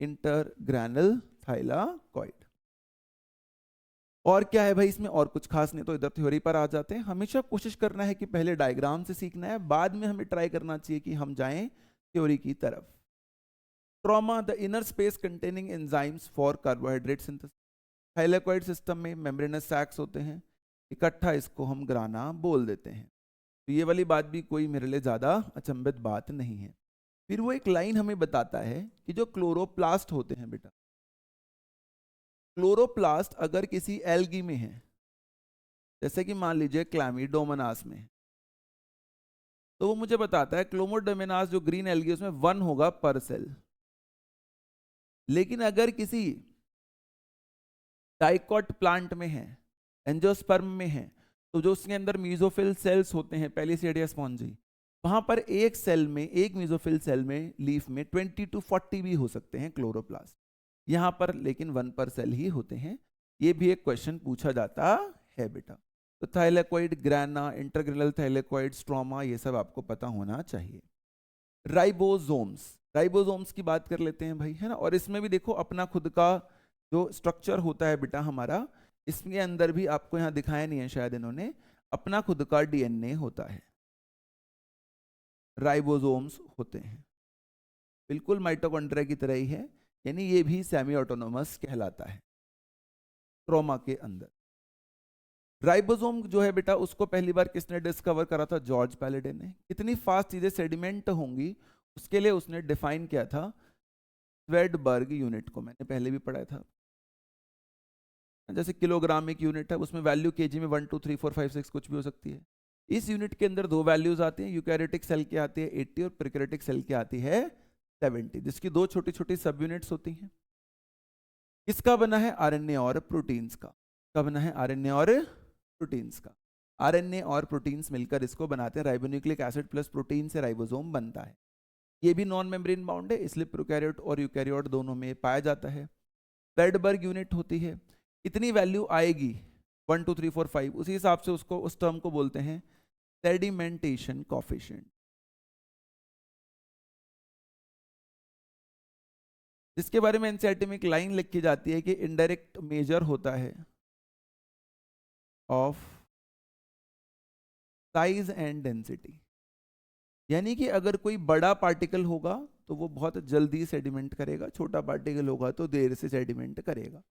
इंटरग्रेनल थाइलाकॉइड। और क्या है भाई इसमें, और कुछ खास नहीं, तो इधर थ्योरी पर आ जाते हैं। हमेशा कोशिश करना है कि पहले डायग्राम से सीखना है, बाद में हमें ट्राई करना चाहिए कि हम जाएं थ्योरी की तरफ। Trauma, the inner space containing enzymes for carbohydrate synthesis. Thylakoid system में मेम्ब्रेनस सैक्स होते हैं, इकट्ठा इसको हम ग्राना बोल देते हैं। तो ये वाली बात भी कोई मेरे लिए ज़्यादा अचंभित बात नहीं है। फिर वो एक लाइन हमें बताता है कि जो क्लोरोप्लास्ट होते हैं बेटा, क्लोरोप्लास्ट अगर किसी एल्गी में है, जैसे कि मान लीजिए क्लैमिडोमोनास में, तो वो मुझे बताता है क्लोमोडोमोनास जो ग्रीन एल्गी उसमें 1 होगा पर सेल। लेकिन अगर किसी डाइकॉट प्लांट में है, एंजियोस्पर्म में है, तो जो उसके अंदर मीजोफिल सेल्स होते हैं, पेलिसेडिया स्पॉन्जी, वहां पर एक सेल में, एक मीजोफिल सेल में, लीफ में 20 to 40 भी हो सकते हैं क्लोरोप्लास्ट। यहाँ पर लेकिन 1 पर सेल ही होते हैं। ये भी एक क्वेश्चन पूछा जाता है बेटा। तो थाइलाकॉइड, ग्राना, इंटरग्रेनल थाइलाकॉइड, स्ट्रोमा, ये सब आपको पता होना चाहिए। राइबोसोम्स, राइबोसोम्स की बात कर लेते हैं भाई, है ना। और इसमें भी देखो अपना खुद का जो स्ट्रक्चर होता है बेटा हमारा, इसके अंदर भी आपको यहाँ दिखाया नहीं है शायद इन्होंने, अपना खुद का डीएनए होता है, राइबोसोम्स होते हैं, बिल्कुल माइटोकॉन्ड्रिया की तरह ही है, यानी ये भी सेमी ऑटोनोमस कहलाता है ट्रोमा के अंदर। राइबोसोम जो है बेटा, उसको पहली बार किसने डिस्कवर करा था, जॉर्ज पैलेडे ने। कितनी फास्ट चीजें सेडिमेंट होंगी उसके लिए उसने डिफाइन किया था स्वेडबर्ग यूनिट को मैंने पहले भी पढ़ा था। जैसे किलोग्राम एक यूनिट है, उसमें वैल्यू केजी में 1 2 3 4 5 6 कुछ भी हो सकती है। इस यूनिट के अंदर दो वैल्यूज आती हैं, यूकैरियोटिक सेल की आती है 80 और प्रोकैरियोटिक सेल की आती है 70, जिसकी दो छोटी छोटी सब यूनिट्स होती हैं। किसका बना है? आरएनए और प्रोटीन्स का। क्या बना है? आरएनए और प्रोटीन्स का। आरएनए और प्रोटीन्स मिलकर इसको बनाते हैं, राइबोन्यूक्लिक एसिड प्लस प्रोटीन से राइबोसोम बनता है। ये भी नॉन मेम्ब्रेन बाउंड है, इसलिए प्रोकैरियोट और यूकैरियोट दोनों में पाया जाता है। स्वेडबर्ग यूनिट होती है, इतनी वैल्यू आएगी 1 2 3 4 5, उसी हिसाब से उसको, उस टर्म को बोलते हैं सेडिमेंटेशन कोफिशिएंट, जिसके बारे में एनसीईआरटी में एक लाइन लिखी जाती है कि इनडायरेक्ट मेजर होता है ऑफ साइज एंड डेंसिटी। यानी कि अगर कोई बड़ा पार्टिकल होगा तो वो बहुत जल्दी सेडिमेंट करेगा, छोटा पार्टिकल होगा तो देर से सेडिमेंट करेगा।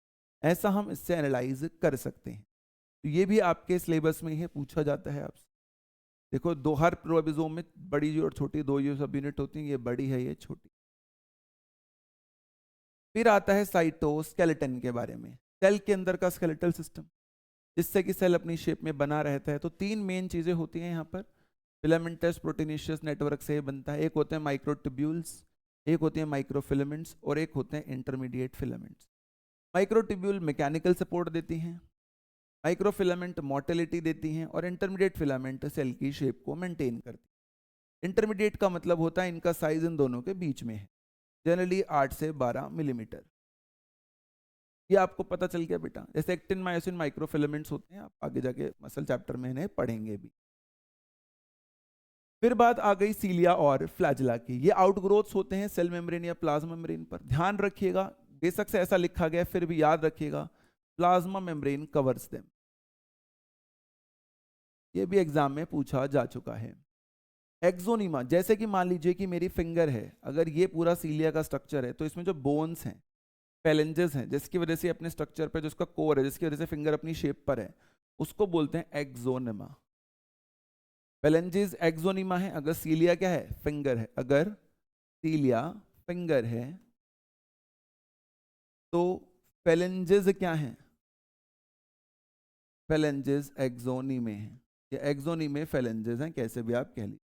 ऐसा हम इससे एनालाइज कर सकते हैं। तो ये भी आपके सिलेबस में ही पूछा जाता है आपसे। देखो, दो हर प्रोबेजोम में बड़ी और छोटी दो ये सब यूनिट होती हैं, ये बड़ी है ये छोटी। फिर आता है साइटोस्केलेटन के बारे में, सेल के अंदर का स्केलेटल सिस्टम, जिससे कि सेल अपनी शेप में बना रहता है। तो तीन मेन चीजें होती हैं यहाँ पर। फिलामेंटस प्रोटीनेशियस नेटवर्क से बनता है। एक होते हैं माइक्रोट्यूब्यूल्स, एक होती हैं माइक्रोफिलामेंट्स और एक होते हैं intermediate filaments. Microtubule mechanical support देती हैं, माइक्रोफिलामेंट मोटिलिटी देती हैं और इंटरमीडिएट फिलामेंट सेल की शेप को मेंटेन करती है। इंटरमीडिएट का मतलब होता है इनका साइज इन दोनों के बीच में है, जनरली 8 से 12 मिलीमीटर। ये आपको पता चल गया बेटा। जैसे एक्टिन मायोसिन माइक्रोफिलामेंट्स होते हैं, आप आगे जाके मसल चैप्टर में इन्हें पढ़ेंगे भी। फिर बात आ गई सीलिया और फ्लैजिला की। ये आउटग्रोथ्स होते हैं सेल मेम्ब्रेन या प्लाज्मा मेम्ब्रेन पर। ध्यान रखिएगा, बेशक से ऐसा लिखा गया फिर भी याद रखिएगा, प्लाज्मा मेम्ब्रेन कवर्स देम। ये भी एग्जाम में पूछा जा चुका है। एक्सोनीमा, जैसे कि मान लीजिए कि मेरी फिंगर है, अगर ये पूरा सीलिया का स्ट्रक्चर है तो इसमें जो बोन्स हैं, पैलेंजेस हैं, जिसकी वजह से अपने स्ट्रक्चर पे, जिसका कोर है, जिसकी वजह से फिंगर अपनी शेप पर है, उसको बोलते हैं एक्सोनिमा। पैलेंजेस एक्सोनिमा है अगर सीलिया क्या है? फिंगर है। अगर सीलिया फिंगर है तो पैलेंजेस क्या है? पैलेंजेस एक्सोनी में है, या एक्सोनी में पैलेंजेस हैं, कैसे भी आप कह लीजिए।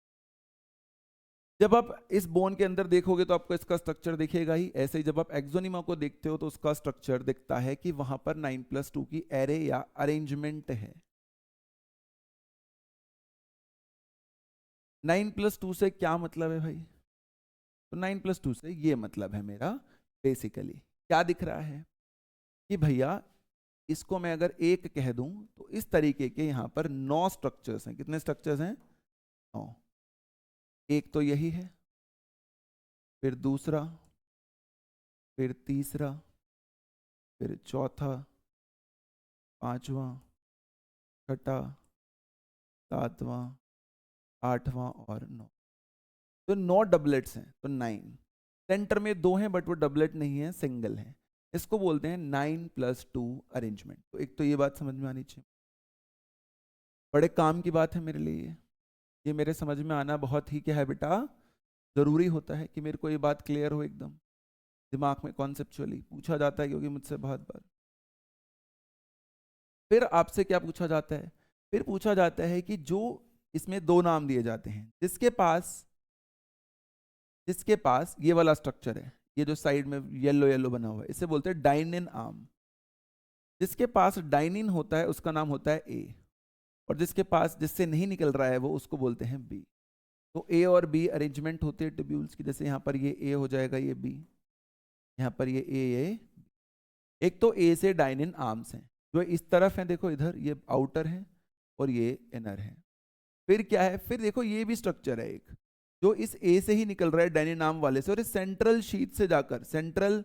जब आप इस बोन के अंदर देखोगे तो आपको इसका स्ट्रक्चर दिखेगा ही। ऐसे ही जब आप एक्सोनिमा को देखते हो तो उसका स्ट्रक्चर दिखता है कि वहां पर 9+2 की एरे या अरेंजमेंट है। 9+2 से क्या मतलब है भाई? तो 9+2 से ये मतलब है मेरा, बेसिकली क्या दिख रहा है कि भैया इसको मैं अगर एक कह दूं तो इस तरीके के यहां पर 9 स्ट्रक्चर्स हैं। कितने स्ट्रक्चर्स हैं? 9। एक तो यही है, फिर दूसरा, फिर तीसरा, फिर चौथा, पांचवा, छठा, सातवां, आठवां और 9। तो 9 डबलेट्स हैं, तो 9। सेंटर में 2 हैं बट वो डबलेट नहीं है, सिंगल है। इसको बोलते हैं 9+2 अरेंजमेंट। तो एक तो ये बात समझ में आनी चाहिए, बड़े काम की बात है मेरे लिए। ये मेरे समझ में आना बहुत ही क्या है बेटा, जरूरी होता है कि मेरे को ये बात क्लियर हो एकदम दिमाग में, कॉन्सेप्चुअली पूछा जाता है क्योंकि मुझसे बहुत बार। फिर आपसे क्या पूछा जाता है? फिर पूछा जाता है कि जो इसमें 2 नाम दिए जाते हैं, जिसके पास ये वाला स्ट्रक्चर है, ये जो साइड में येलो येलो बना हुआ है, इसे बोलते हैं डाइनिन आर्म। जिसके पास डाइनिन होता है उसका नाम होता है ए, और जिसके पास, जिससे नहीं निकल रहा है वो, उसको बोलते हैं बी। तो ए और बी अरेंजमेंट होते हैं ट्यूब्यूल्स की। जैसे यहाँ पर ये ए हो जाएगा, ये बी, यहाँ पर ये ए, ये। एक तो ए से डाइनिन आर्म्स हैं जो इस तरफ है, देखो इधर ये आउटर है और ये इनर है। फिर क्या है? फिर देखो ये भी स्ट्रक्चर है एक, जो इस ए से ही निकल रहा है डाइनिन आर्म वाले से, और इस सेंट्रल शीट से जाकर, सेंट्रल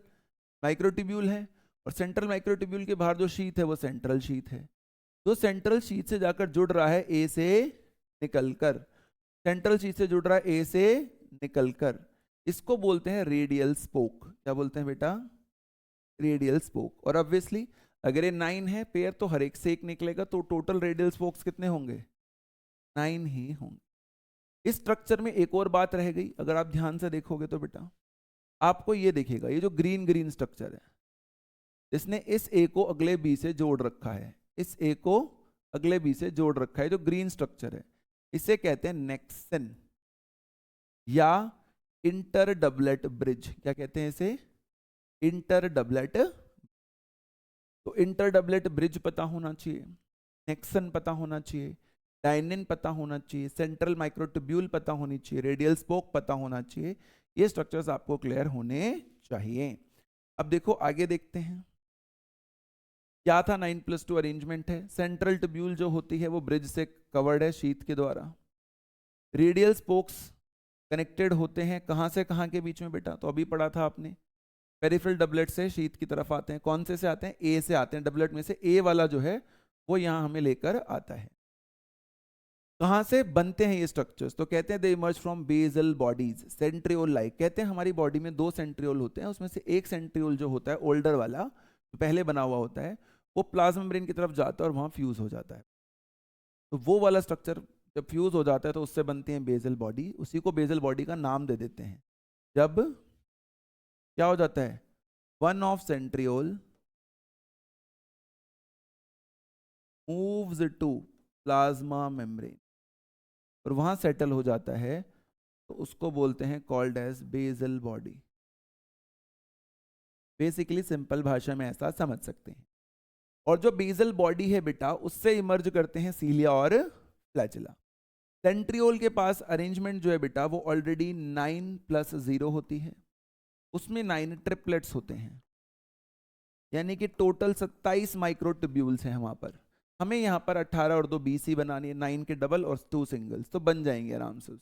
माइक्रोट्यूब्यूल है और सेंट्रल माइक्रोट्यूब्यूल के बाहर जो शीट है वो सेंट्रल शीट है। जो सेंट्रल शीट से जाकर जुड़ रहा है ए से निकलकर, सेंट्रल शीट से जुड़ रहा है ए से निकलकर, इसको बोलते हैं रेडियल स्पोक। क्या बोलते हैं बेटा? Radial spoke. और ऑब्वियसली अगर ये 9 है पेयर तो हर एक से एक निकलेगा, तो टोटल रेडियल स्पोक्स कितने होंगे? 9 ही होंगे। इस स्ट्रक्चर में एक और बात रह गई, अगर आप ध्यान से देखोगे तो बेटा, आपको ये दिखेगा, ये जो ग्रीन ग्रीन स्ट्रक्चर है, इसने इस ए को अगले बी से जोड़ रखा है, इस ए को अगले बी से जोड़ रखा है, जो ग्रीन स्ट्रक्चर है इसे कहते हैं नेक्सन या इंटर डबलेट ब्रिज। क्या कहते हैं इसे? Inter doublet. तो इंटर डबलेट ब्रिज पता होना चाहिए, नेक्सन पता होना चाहिए, डायनिन पता होना चाहिए, सेंट्रल माइक्रोट्यूब्यूल पता होनी चाहिए, रेडियल स्पोक पता होना चाहिए। ये स्ट्रक्चर्स आपको क्लियर होने चाहिए। अब देखो आगे देखते हैं क्या था 9+2 अरेंजमेंट है। सेंट्रल ट्यूब्यूल जो होती है वो ब्रिज से कवर्ड है शीट के द्वारा। रेडियल स्पोक्स कनेक्टेड होते हैं कहां से कहां के बीच में बेटा? तो अभी पढ़ा था आपने, पेरिफेरल डबलेट से शीट की तरफ आते हैं। कौन से आते हैं? ए से आते हैं। डबलेट में से ए वाला जो है वो यहां हमें लेकर आता है। कहां से बनते हैं ये स्ट्रक्चर्स? तो कहते हैं they emerge from basal bodies centriole like. कहते हैं हमारी बॉडी में 2 सेंट्रियोल होते हैं, उसमें से एक सेंट्रियोल जो होता है ओल्डर वाला जो पहले बना हुआ होता है वो प्लाज्मा मेम्ब्रेन की तरफ जाता है और वहां फ्यूज हो जाता है। तो वो वाला स्ट्रक्चर जब फ्यूज हो जाता है तो उससे बनती है बेसल बॉडी। उसी को बेसल बॉडी का नाम दे देते हैं जब क्या हो जाता है, one of centriole moves to plasma membrane और वहां सेटल हो जाता है, तो उसको बोलते हैं called as basal body. Basically simple भाषा में ऐसा समझ सकते हैं। और जो बेसल बॉडी है बेटा उससे इमर्ज करते हैं सीलिया और फ्लैजिला। सेंट्रियोल के पास अरेंजमेंट जो है बेटा वो ऑलरेडी 9+0 होती है, उसमें 9 ट्रिपलेट्स होते हैं, यानी कि टोटल 27 माइक्रोट्यूब्यूल्स हैं वहां पर। हमें यहाँ पर 18 और 2 BC बनानी है, 9 के डबल और 2 सिंगल्स, तो बन जाएंगे आराम से।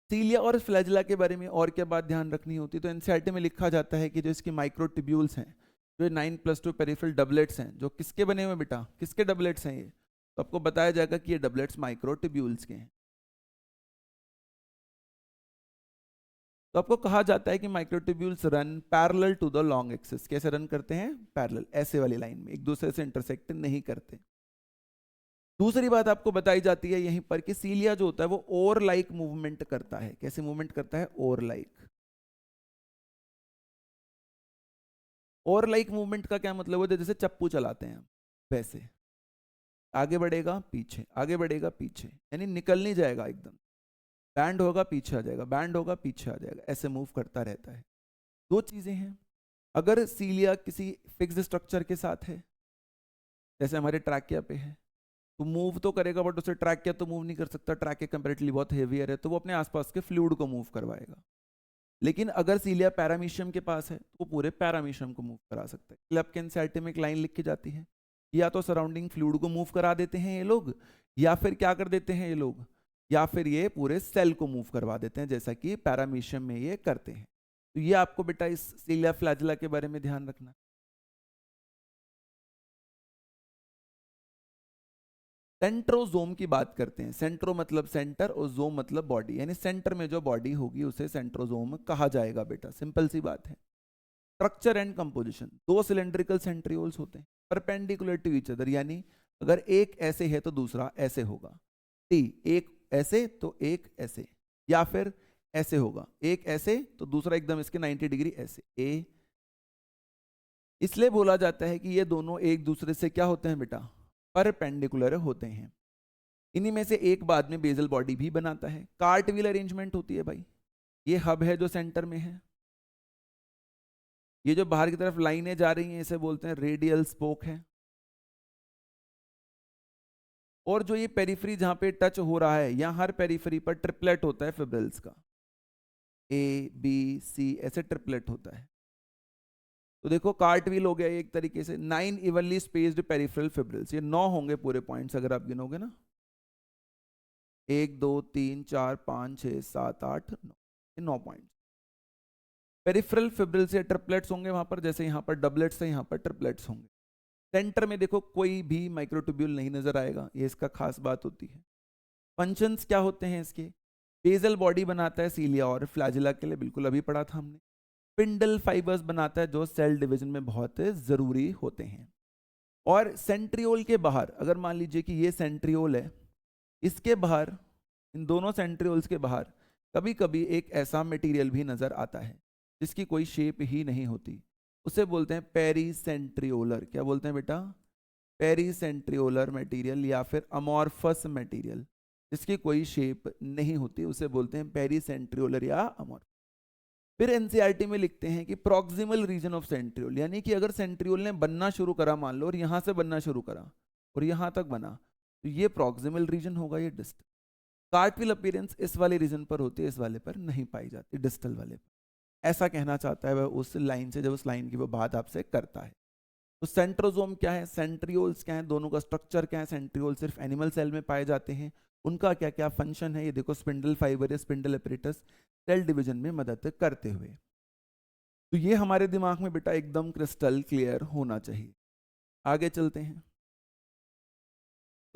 सीलिया और फ्लैजिला के बारे में और क्या बात ध्यान रखनी होती है? तो एनसीईआरटी में लिखा जाता है कि जो इसकी माइक्रोट्यूब्यूल्स हैं, जो 9+2 पेरिफेरल डबलेट्स हैं, जो किसके बने हुए बेटा? किसके डबलेट्स हैं ये? तो आपको बताया जाएगा कि ये डबलेट्स माइक्रोट्यूब्यूल्स के हैं। तो आपको कहा जाता है कि microtubules run parallel to the long axis. कैसे रन करते हैं? पैरेलल, ऐसे वाली लाइन में, एक दूसरे से इंटरसेक्ट नहीं करते। दूसरी बात आपको बताई जाती है यहीं पर कि सीलिया जो होता है वो ओर लाइक मूवमेंट करता है। कैसे मूवमेंट करता है? ओर लाइक। ओर लाइक मूवमेंट का क्या मतलब है? जैसे चप्पू चलाते हैं वैसे, आगे बढ़ेगा पीछे, आगे बढ़ेगा पीछे, यानी निकल नहीं जाएगा एकदम। बैंड होगा पीछे आ जाएगा, बैंड होगा पीछे आ जाएगा, ऐसे मूव करता रहता है। 2 चीजें हैं। अगर सीलिया किसी फिक्स्ड स्ट्रक्चर के साथ है, जैसे हमारे ट्रैकिया पे है, तो मूव तो करेगा बट उसे ट्रैकिया तो मूव नहीं कर सकता, ट्रैकिया कंपैरेटिवली बहुत हेवियर है, तो वो अपने आसपास के फ्लूइड को मूव करवाएगा। लेकिन अगर सीलिया पैरामीशियम के पास है तो वो पूरे पैरामीशियम को मूव करा सकता है। क्लब के एनसीईआरटी में एक लाइन लिख के जाती है, या तो सराउंडिंग फ्लूइड को मूव करा देते हैं ये लोग, या फिर क्या कर देते हैं ये लोग, या फिर ये पूरे सेल को मूव करवा देते हैं, जैसा कि पैरामीशियम में ये करते हैं। तो ये आपको बेटा इस सीलिया फ्लैजिला के बारे में ध्यान रखना। सेंट्रोजोम की बात करते हैं। सेंट्रो मतलब सेंटर और जोम मतलब बॉडी, यानी सेंटर में जो बॉडी होगी उसे सेंट्रोजोम कहा जाएगा बेटा। सिंपल सी बात है। Structure and composition, 2 cylindrical centrioles होते हैं परपेंडिकुलर टू ईच अदर, यानी अगर एक ऐसे है तो दूसरा ऐसे होगा। टी, एक ऐसे तो एक ऐसे, या फिर ऐसे होगा, एक ऐसे तो दूसरा एकदम इसके 90 डिग्री ऐसे। ए, इसलिए बोला जाता है कि ये दोनों एक दूसरे से क्या होते हैं बेटा? परपेंडिकुलर होते हैं। इन्हीं में से एक बाद में बेसल बॉडी भी बनाता है। कार्टविल अरेंजमेंट होती है भाई। ये हब है जो सेंटर में है, ये जो बाहर की तरफ लाइनें जा रही हैं इसे बोलते हैं रेडियल स्पोक है, और जो ये पेरिफेरी जहां पे टच हो रहा है, यहां हर पेरिफेरी पर ट्रिपलेट होता है फिब्रिल्स का, ए बी सी ऐसे ट्रिपलेट होता है। तो देखो कार्टविल हो गया एक तरीके से 9 इवनली स्पेस्ड पेरिफेरल फिब्रिल्स, ये 9 होंगे पूरे पॉइंट्स अगर आप गिनोगे ना, 1 2 3 4 5 6 7 8 9, ये 9 पॉइंट्स पेरिफेरल फिब्रिल्स या ट्रिपलेट्स होंगे वहां पर। जैसे यहाँ पर डबलेट्स है, यहाँ पर ट्रिपलेट्स होंगे। सेंटर में देखो कोई भी माइक्रोट्यूब्यूल नहीं नजर आएगा, ये इसका खास बात होती है। फंक्शंस क्या होते हैं इसके? बेसल बॉडी बनाता है सीलिया और फ्लैजिला के लिए, बिल्कुल अभी पढ़ा था हमने। स्पिंडल फाइबर्स बनाता है जो सेल डिवीजन में बहुत जरूरी होते हैं। और सेंट्रियोल के बाहर, अगर मान लीजिए कि ये सेंट्रियोल है, इसके बाहर, इन दोनों सेंट्रियोल्स के बाहर कभी कभी एक ऐसा मटेरियल भी नजर आता है जिसकी कोई शेप ही नहीं होती, उसे बोलते हैं पेरीसेंट्रियोलर। क्या बोलते हैं बेटा? पेरीसेंट्रियोलर मटेरियल या फिर अमॉर्फस मटेरियल जिसकी कोई शेप नहीं होती, उसे बोलते हैं पेरीसेंट्रियोलर या अमॉर्फस। फिर एनसीईआरटी में लिखते हैं कि प्रॉक्सिमल रीजन ऑफ सेंट्रियोल, यानी कि अगर सेंट्रियोल ने बनना शुरू करा, मान लो, और यहां से बनना शुरू करा और यहां तक बना, तो ये प्रॉक्सिमल रीजन होगा, ये डिस्टल। कार्टविल अपीयरेंस इस वाले रीजन पर होती है, इस वाले पर नहीं पाई जाती, डिस्टल वाले पर। ऐसा कहना चाहता है वह उस लाइन से, जब उस लाइन की वो बात आपसे करता है। तो सेंट्रोजोम क्या है, सेंट्रियोल्स क्या है, दोनों का स्ट्रक्चर क्या है? सेंट्रियोल सिर्फ एनिमल सेल में पाए जाते हैं, उनका क्या क्या फंक्शन है, ये देखो, स्पिंडल फाइबर या स्पिंडल एपरेटस सेल डिवीजन में मदद करते हुए। तो ये हमारे दिमाग में बेटा एकदम क्रिस्टल क्लियर होना चाहिए। आगे चलते हैं।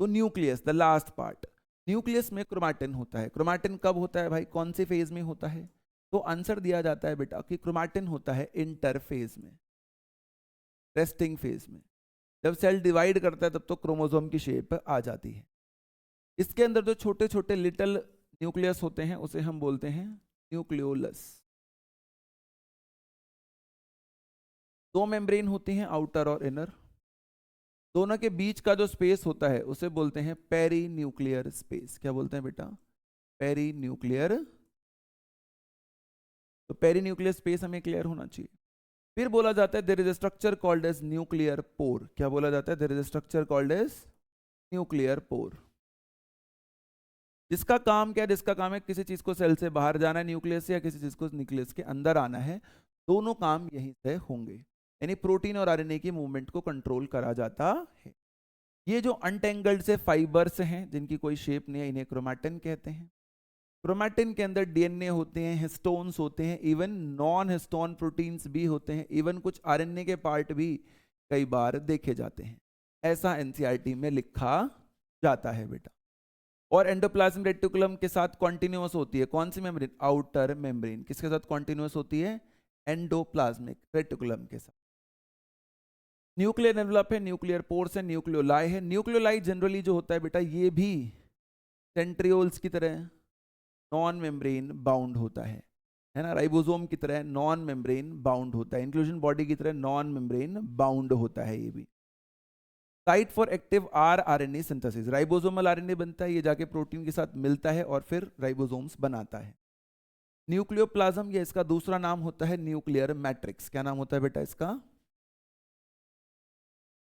तो nucleus, the last part. Nucleus में क्रोमैटिन होता है। क्रोमैटिन कब होता है भाई, कौन से फेज में होता है? तो आंसर दिया जाता है बेटा कि क्रोमैटिन होता है इंटरफेज में, रेस्टिंग फेज में। जब सेल डिवाइड करता है तब तो क्रोमोसोम की शेप आ जाती है। इसके अंदर जो छोटे छोटे लिटिल न्यूक्लियस होते हैं उसे हम बोलते हैं न्यूक्लियोलस। दो मेम्ब्रेन होती हैं, आउटर और इनर। दोनों के बीच का जो स्पेस होता है उसे बोलते हैं पेरी न्यूक्लियर स्पेस। क्या बोलते हैं बेटा? Perinuclear. तो पेरी न्यूक्लियर स्पेस हमें क्लियर होना चाहिए। फिर बोला जाता है there is a structure called as nuclear pore. क्या बोला जाता है? There is a structure called as nuclear pore. जिसका काम क्या है? जिसका काम है किसी चीज को सेल से बाहर जाना है न्यूक्लियस से, या किसी चीज को न्यूक्लियस के अंदर आना है, दोनों काम यहीं से होंगे। यानी प्रोटीन और आरएनए की मूवमेंट को कंट्रोल करा जाता है। ये जो अनटेंगल्ड से फाइबर्स हैं जिनकी कोई शेप नहीं है, इन्हें क्रोमैटिन कहते हैं। क्रोमैटिन के अंदर डीएनए होते हैं, हिस्टोन्स होते हैं, इवन नॉन हिस्टोन प्रोटीन्स भी होते हैं, इवन कुछ आरएनए के पार्ट भी कई बार देखे जाते हैं। ऐसा एनसीईआरटी में लिखा जाता है बेटा। और एंडोप्लाज्मिक रेटिकुलम के साथ कॉन्टिन्यूअस होती है कौन सी मेम्ब्रेन? Outer membrane. किसके साथ कॉन्टिन्यूअस होती है? एंडोप्लाज्मिक रेटिकुलम के साथ। न्यूक्लियर एनवलप है, न्यूक्लियर पोर्स है, न्यूक्लियोलाई है। न्यूक्लियोलाई जनरली जो होता है बेटा, ये भी सेंट्रियोल्स की तरह नॉन मेम्ब्रेन बाउंड होता है ना, राइबोसोम की तरह नॉन मेम्ब्रेन बाउंड होता है, इंक्लूजन बॉडी की तरह नॉन मेम्ब्रेन बाउंड होता है ये भी। Site for active RNA synthesis, ribosomal RNA बनता है, ये जाके प्रोटीन के साथ मिलता है और फिर राइबोसोम्स बनाता है। न्यूक्लियोप्लाज्म, ये इसका दूसरा नाम होता है न्यूक्लियर मैट्रिक्स। क्या नाम होता है बेटा इसका?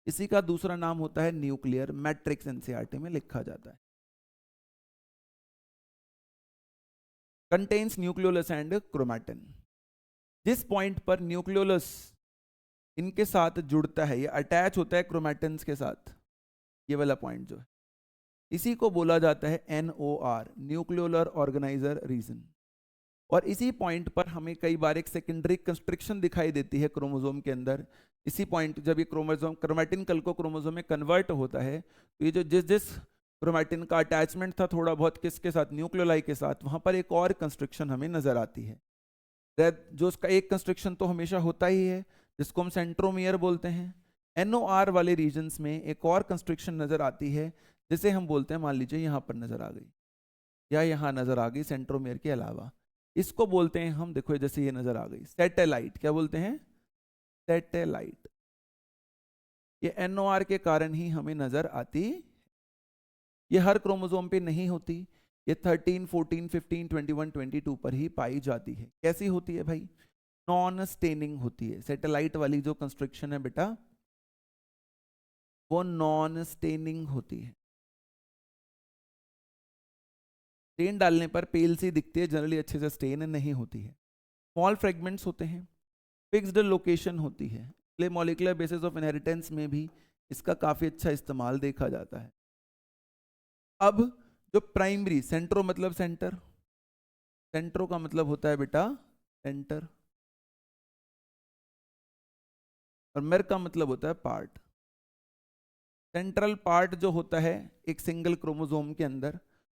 इसी का दूसरा नाम होता है न्यूक्लियर मैट्रिक्स, एनसीईआरटी में लिखा जाता है। Contains nucleolus and chromatin. जिस पॉइंट पर न्यूक्लियोलस इनके साथ जुड़ता है, ये अटैच होता है क्रोमैटिन्स के साथ, ये वाला पॉइंट जो है, इसी को बोला जाता है NOR, न्यूक्लियोलर ऑर्गेनाइजर रीजन। और इसी पॉइंट पर हमें कई बार एक सेकेंडरी कंस्ट्रिक्शन दिखाई देती है क्रोमोसोम के अंदर। इसी पॉइंट जब ये क्रोमोसोम क्रोमैटिन कल को क्रोमोसोम में कन्वर्ट होता है, तो ये जो जिस जिस क्रोमैटिन का अटैचमेंट था थोड़ा बहुत किसके साथ? न्यूक्लियोलाई के साथ, वहां पर एक और कंस्ट्रिक्शन हमें नजर आती है। जो उसका एक कंस्ट्रिक्शन तो हमेशा होता ही है जिसको हम सेंट्रोमियर बोलते हैं। NOR वाले रीजन्स में एक और कंस्ट्रिक्शन नजर आती है जिसे हम बोलते हैं, मान लीजिए यहां पर नजर आ गई या यहां नजर आ गई सेंट्रोमियर के अलावा, इसको बोलते हैं हम, देखो जैसे ये नजर आ गई, सैटेलाइट। क्या बोलते हैं? सैटेलाइट। ये NOR के कारण ही हमें नजर आती। ये हर क्रोमोसोम पे नहीं होती, ये 13, 14, 15, 21, 22 पर ही पाई जाती है। कैसी होती है भाई? नॉन स्टेनिंग होती है। सैटेलाइट वाली जो कंस्ट्रक्शन है बेटा, वो नॉन स्टेनिंग होती है। स्टेन डालने पर पेल सी दिखती है, जनरली अच्छे से स्टेन नहीं होती है। स्मॉल फ्रेगमेंट्स होते हैं, फिक्स्ड लोकेशन होती है, इसलिए मॉलिक्यूलर बेसिस ऑफ इनहेरिटेंस में भी इसका काफी अच्छा इस्तेमाल देखा जाता है। अब जो प्राइमरी, सेंट्रो मतलब सेंटर, सेंट्रो का मतलब होता है बेटा सेंटर, और मेर का मतलब होता है पार्ट। सेंट्रल पार्ट जो होता है एक सिंगल क्रोमोसोम के अंदर,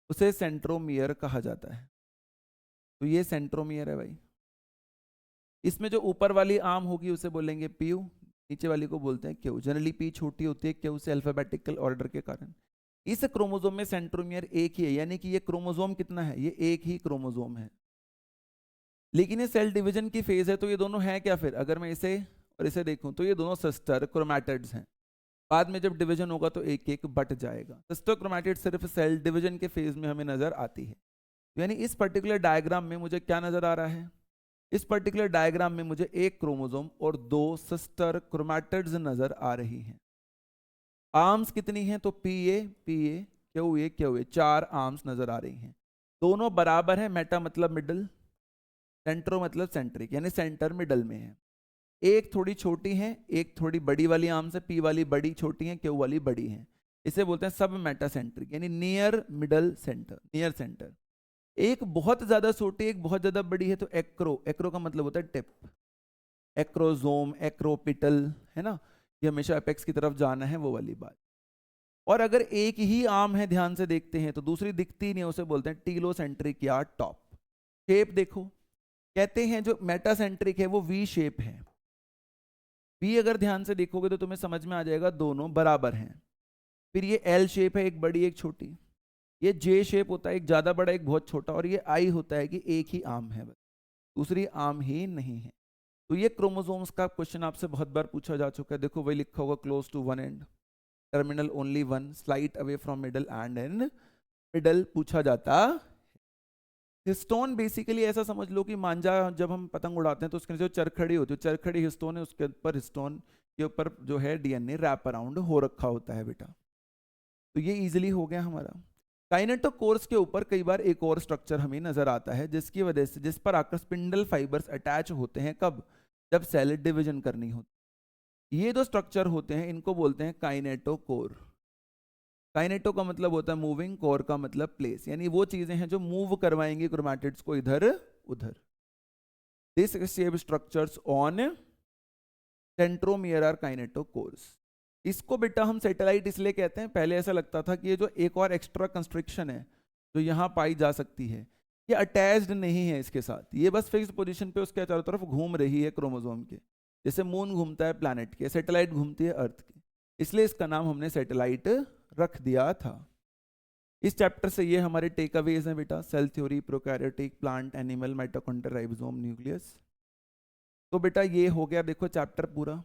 उसे सेंट्रोमियर कहा जाता है। तो ये सेंट्रोमियर है भाई। इसमें जो ऊपर वाली आर्म होगी उसे बोलेंगे पीयू, नीचे वाली को बोलते हैं क्यू। जनरली पी छोटी होती है क्यू से अल्फाबेटिकल ऑर्डर के कारण। इस क्रोमोसोम में सेंट्रोमियर एक ही है, यानी कि ये क्रोमोसोम कितना है? ये एक ही क्रोमोसोम है। लेकिन ये सेल डिवीजन की फेज है, तो ये दोनों हैं क्या फिर? अगर मैं इसे और इसे देखूं तो ये दोनों सिस्टर क्रोमैटिड्स हैं। बाद में जब डिवीजन होगा तो एक एक बट जाएगा। सिस्टर क्रोमैटिड सिर्फ सेल डिवीजन के फेज में हमें नजर आती है। यानी इस पर्टिकुलर डायग्राम में मुझे क्या नजर आ रहा है? इस पर्टिकुलर डायग्राम में मुझे एक क्रोमोसोम और दो सिस्टर क्रोमैटिड्स नजर आ रही हैं। आर्म्स कितनी हैं? तो P A Q A 4 arms नजर आ रही हैं। दोनों बराबर है, मेटा मतलब मिडल, सेंट्रो मतलब सेंट्रिक, यानी सेंटर मिडल में है। एक थोड़ी छोटी है, एक थोड़ी बड़ी वाली आर्म्स है, पी वाली बड़ी छोटी है, क्यू वाली बड़ी है। इसे बोलते हैं सब मेटासेंट्रिक, यानी near middle centre, near centre. एक बहुत ज्यादा छोटी, एक बहुत ज्यादा बड़ी है, तो एक्रो का मतलब होता है टिप, एक्रोजोम, एक्रोपिटल, है ना, ये हमेशा एपेक्स की तरफ जाना है, वो वाली बात। और अगर एक ही आर्म है, ध्यान से देखते हैं तो दूसरी दिखती नहीं, उसे बोलते हैं टीलोसेंट्रिक या टॉप। शेप देखो, कहते हैं जो मेटासेंट्रिक है वो वी शेप है। वी अगर ध्यान से देखोगे तो तुम्हें समझ में आ जाएगा दोनों बराबर हैं। फिर ये एल शेप है, एक बड़ी एक छोटी। ये जे शेप होता है, एक ज्यादा बड़ा एक बहुत छोटा। और ये आई होता है कि एक ही आर्म है, दूसरी आर्म ही नहीं है। तो ये क्रोमोसोम्स का क्वेश्चन आपसे बहुत बार पूछा जा चुका है। देखो वही लिखा होगा, close to one end, terminal only one, slight away from middle end in middle पूछा जाता। हिस्टोन बेसिकली ऐसा समझ लो कि मांझा जब हम पतंग उड़ाते हैं तो उसके नीचे जो चरखड़ी होती है, चरखड़ी हिस्टोन है, उसके ऊपर हिस्टोन के ऊपर जो है डीएनए रैप अराउंड हो रखा होता है बेटा। तो ये इजीली हो गया हमारा। काइनेटोकोर्स के ऊपर कई बार एक और स्ट्रक्चर हमें नजर आता है, जिसकी वजह से, जिस पर आकर स्पिंडल फाइबर्स अटैच होते हैं, कब? जब सेल डिवीजन करनी होती। ये जो स्ट्रक्चर होते हैं इनको बोलते हैं काइनेटोकोर। काइनेटो का मतलब होता है मूविंग, कोर का मतलब प्लेस, यानी वो चीजें हैं जो मूव करवाएंगी क्रोमैटिड्स को इधर उधर। This shape structures on centromere are kinetochores. इसको बेटा हम सैटेलाइट इसलिए कहते हैं, पहले ऐसा लगता था कि ये जो एक और एक्स्ट्रा कंस्ट्रिक्शन है जो यहाँ पाई जा सकती है, ये अटैच्ड नहीं है इसके साथ, ये बस फिक्स पोजीशन पे उसके चारों तरफ घूम रही है क्रोमोसोम के, जैसे मून घूमता है प्लैनेट के, सैटेलाइट घूमती है अर्थ की। इसलिए इसका नाम हमने सैटेलाइट रख दिया था। इस चैप्टर से ये हमारे टेक अवेज हैं बेटा, cell theory, prokaryotic, plant, animal, mitochondria, ribosome, nucleus. तो बेटा ये हो गया देखो चैप्टर पूरा।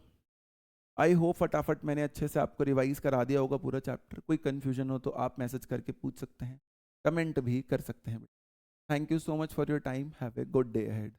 आई होप फटाफट मैंने अच्छे से आपको रिवाइज करा दिया होगा पूरा चैप्टर। कोई कंफ्यूजन हो तो आप मैसेज करके पूछ सकते हैं, कमेंट भी कर सकते हैं। Thank you so much for your time, have a good day ahead.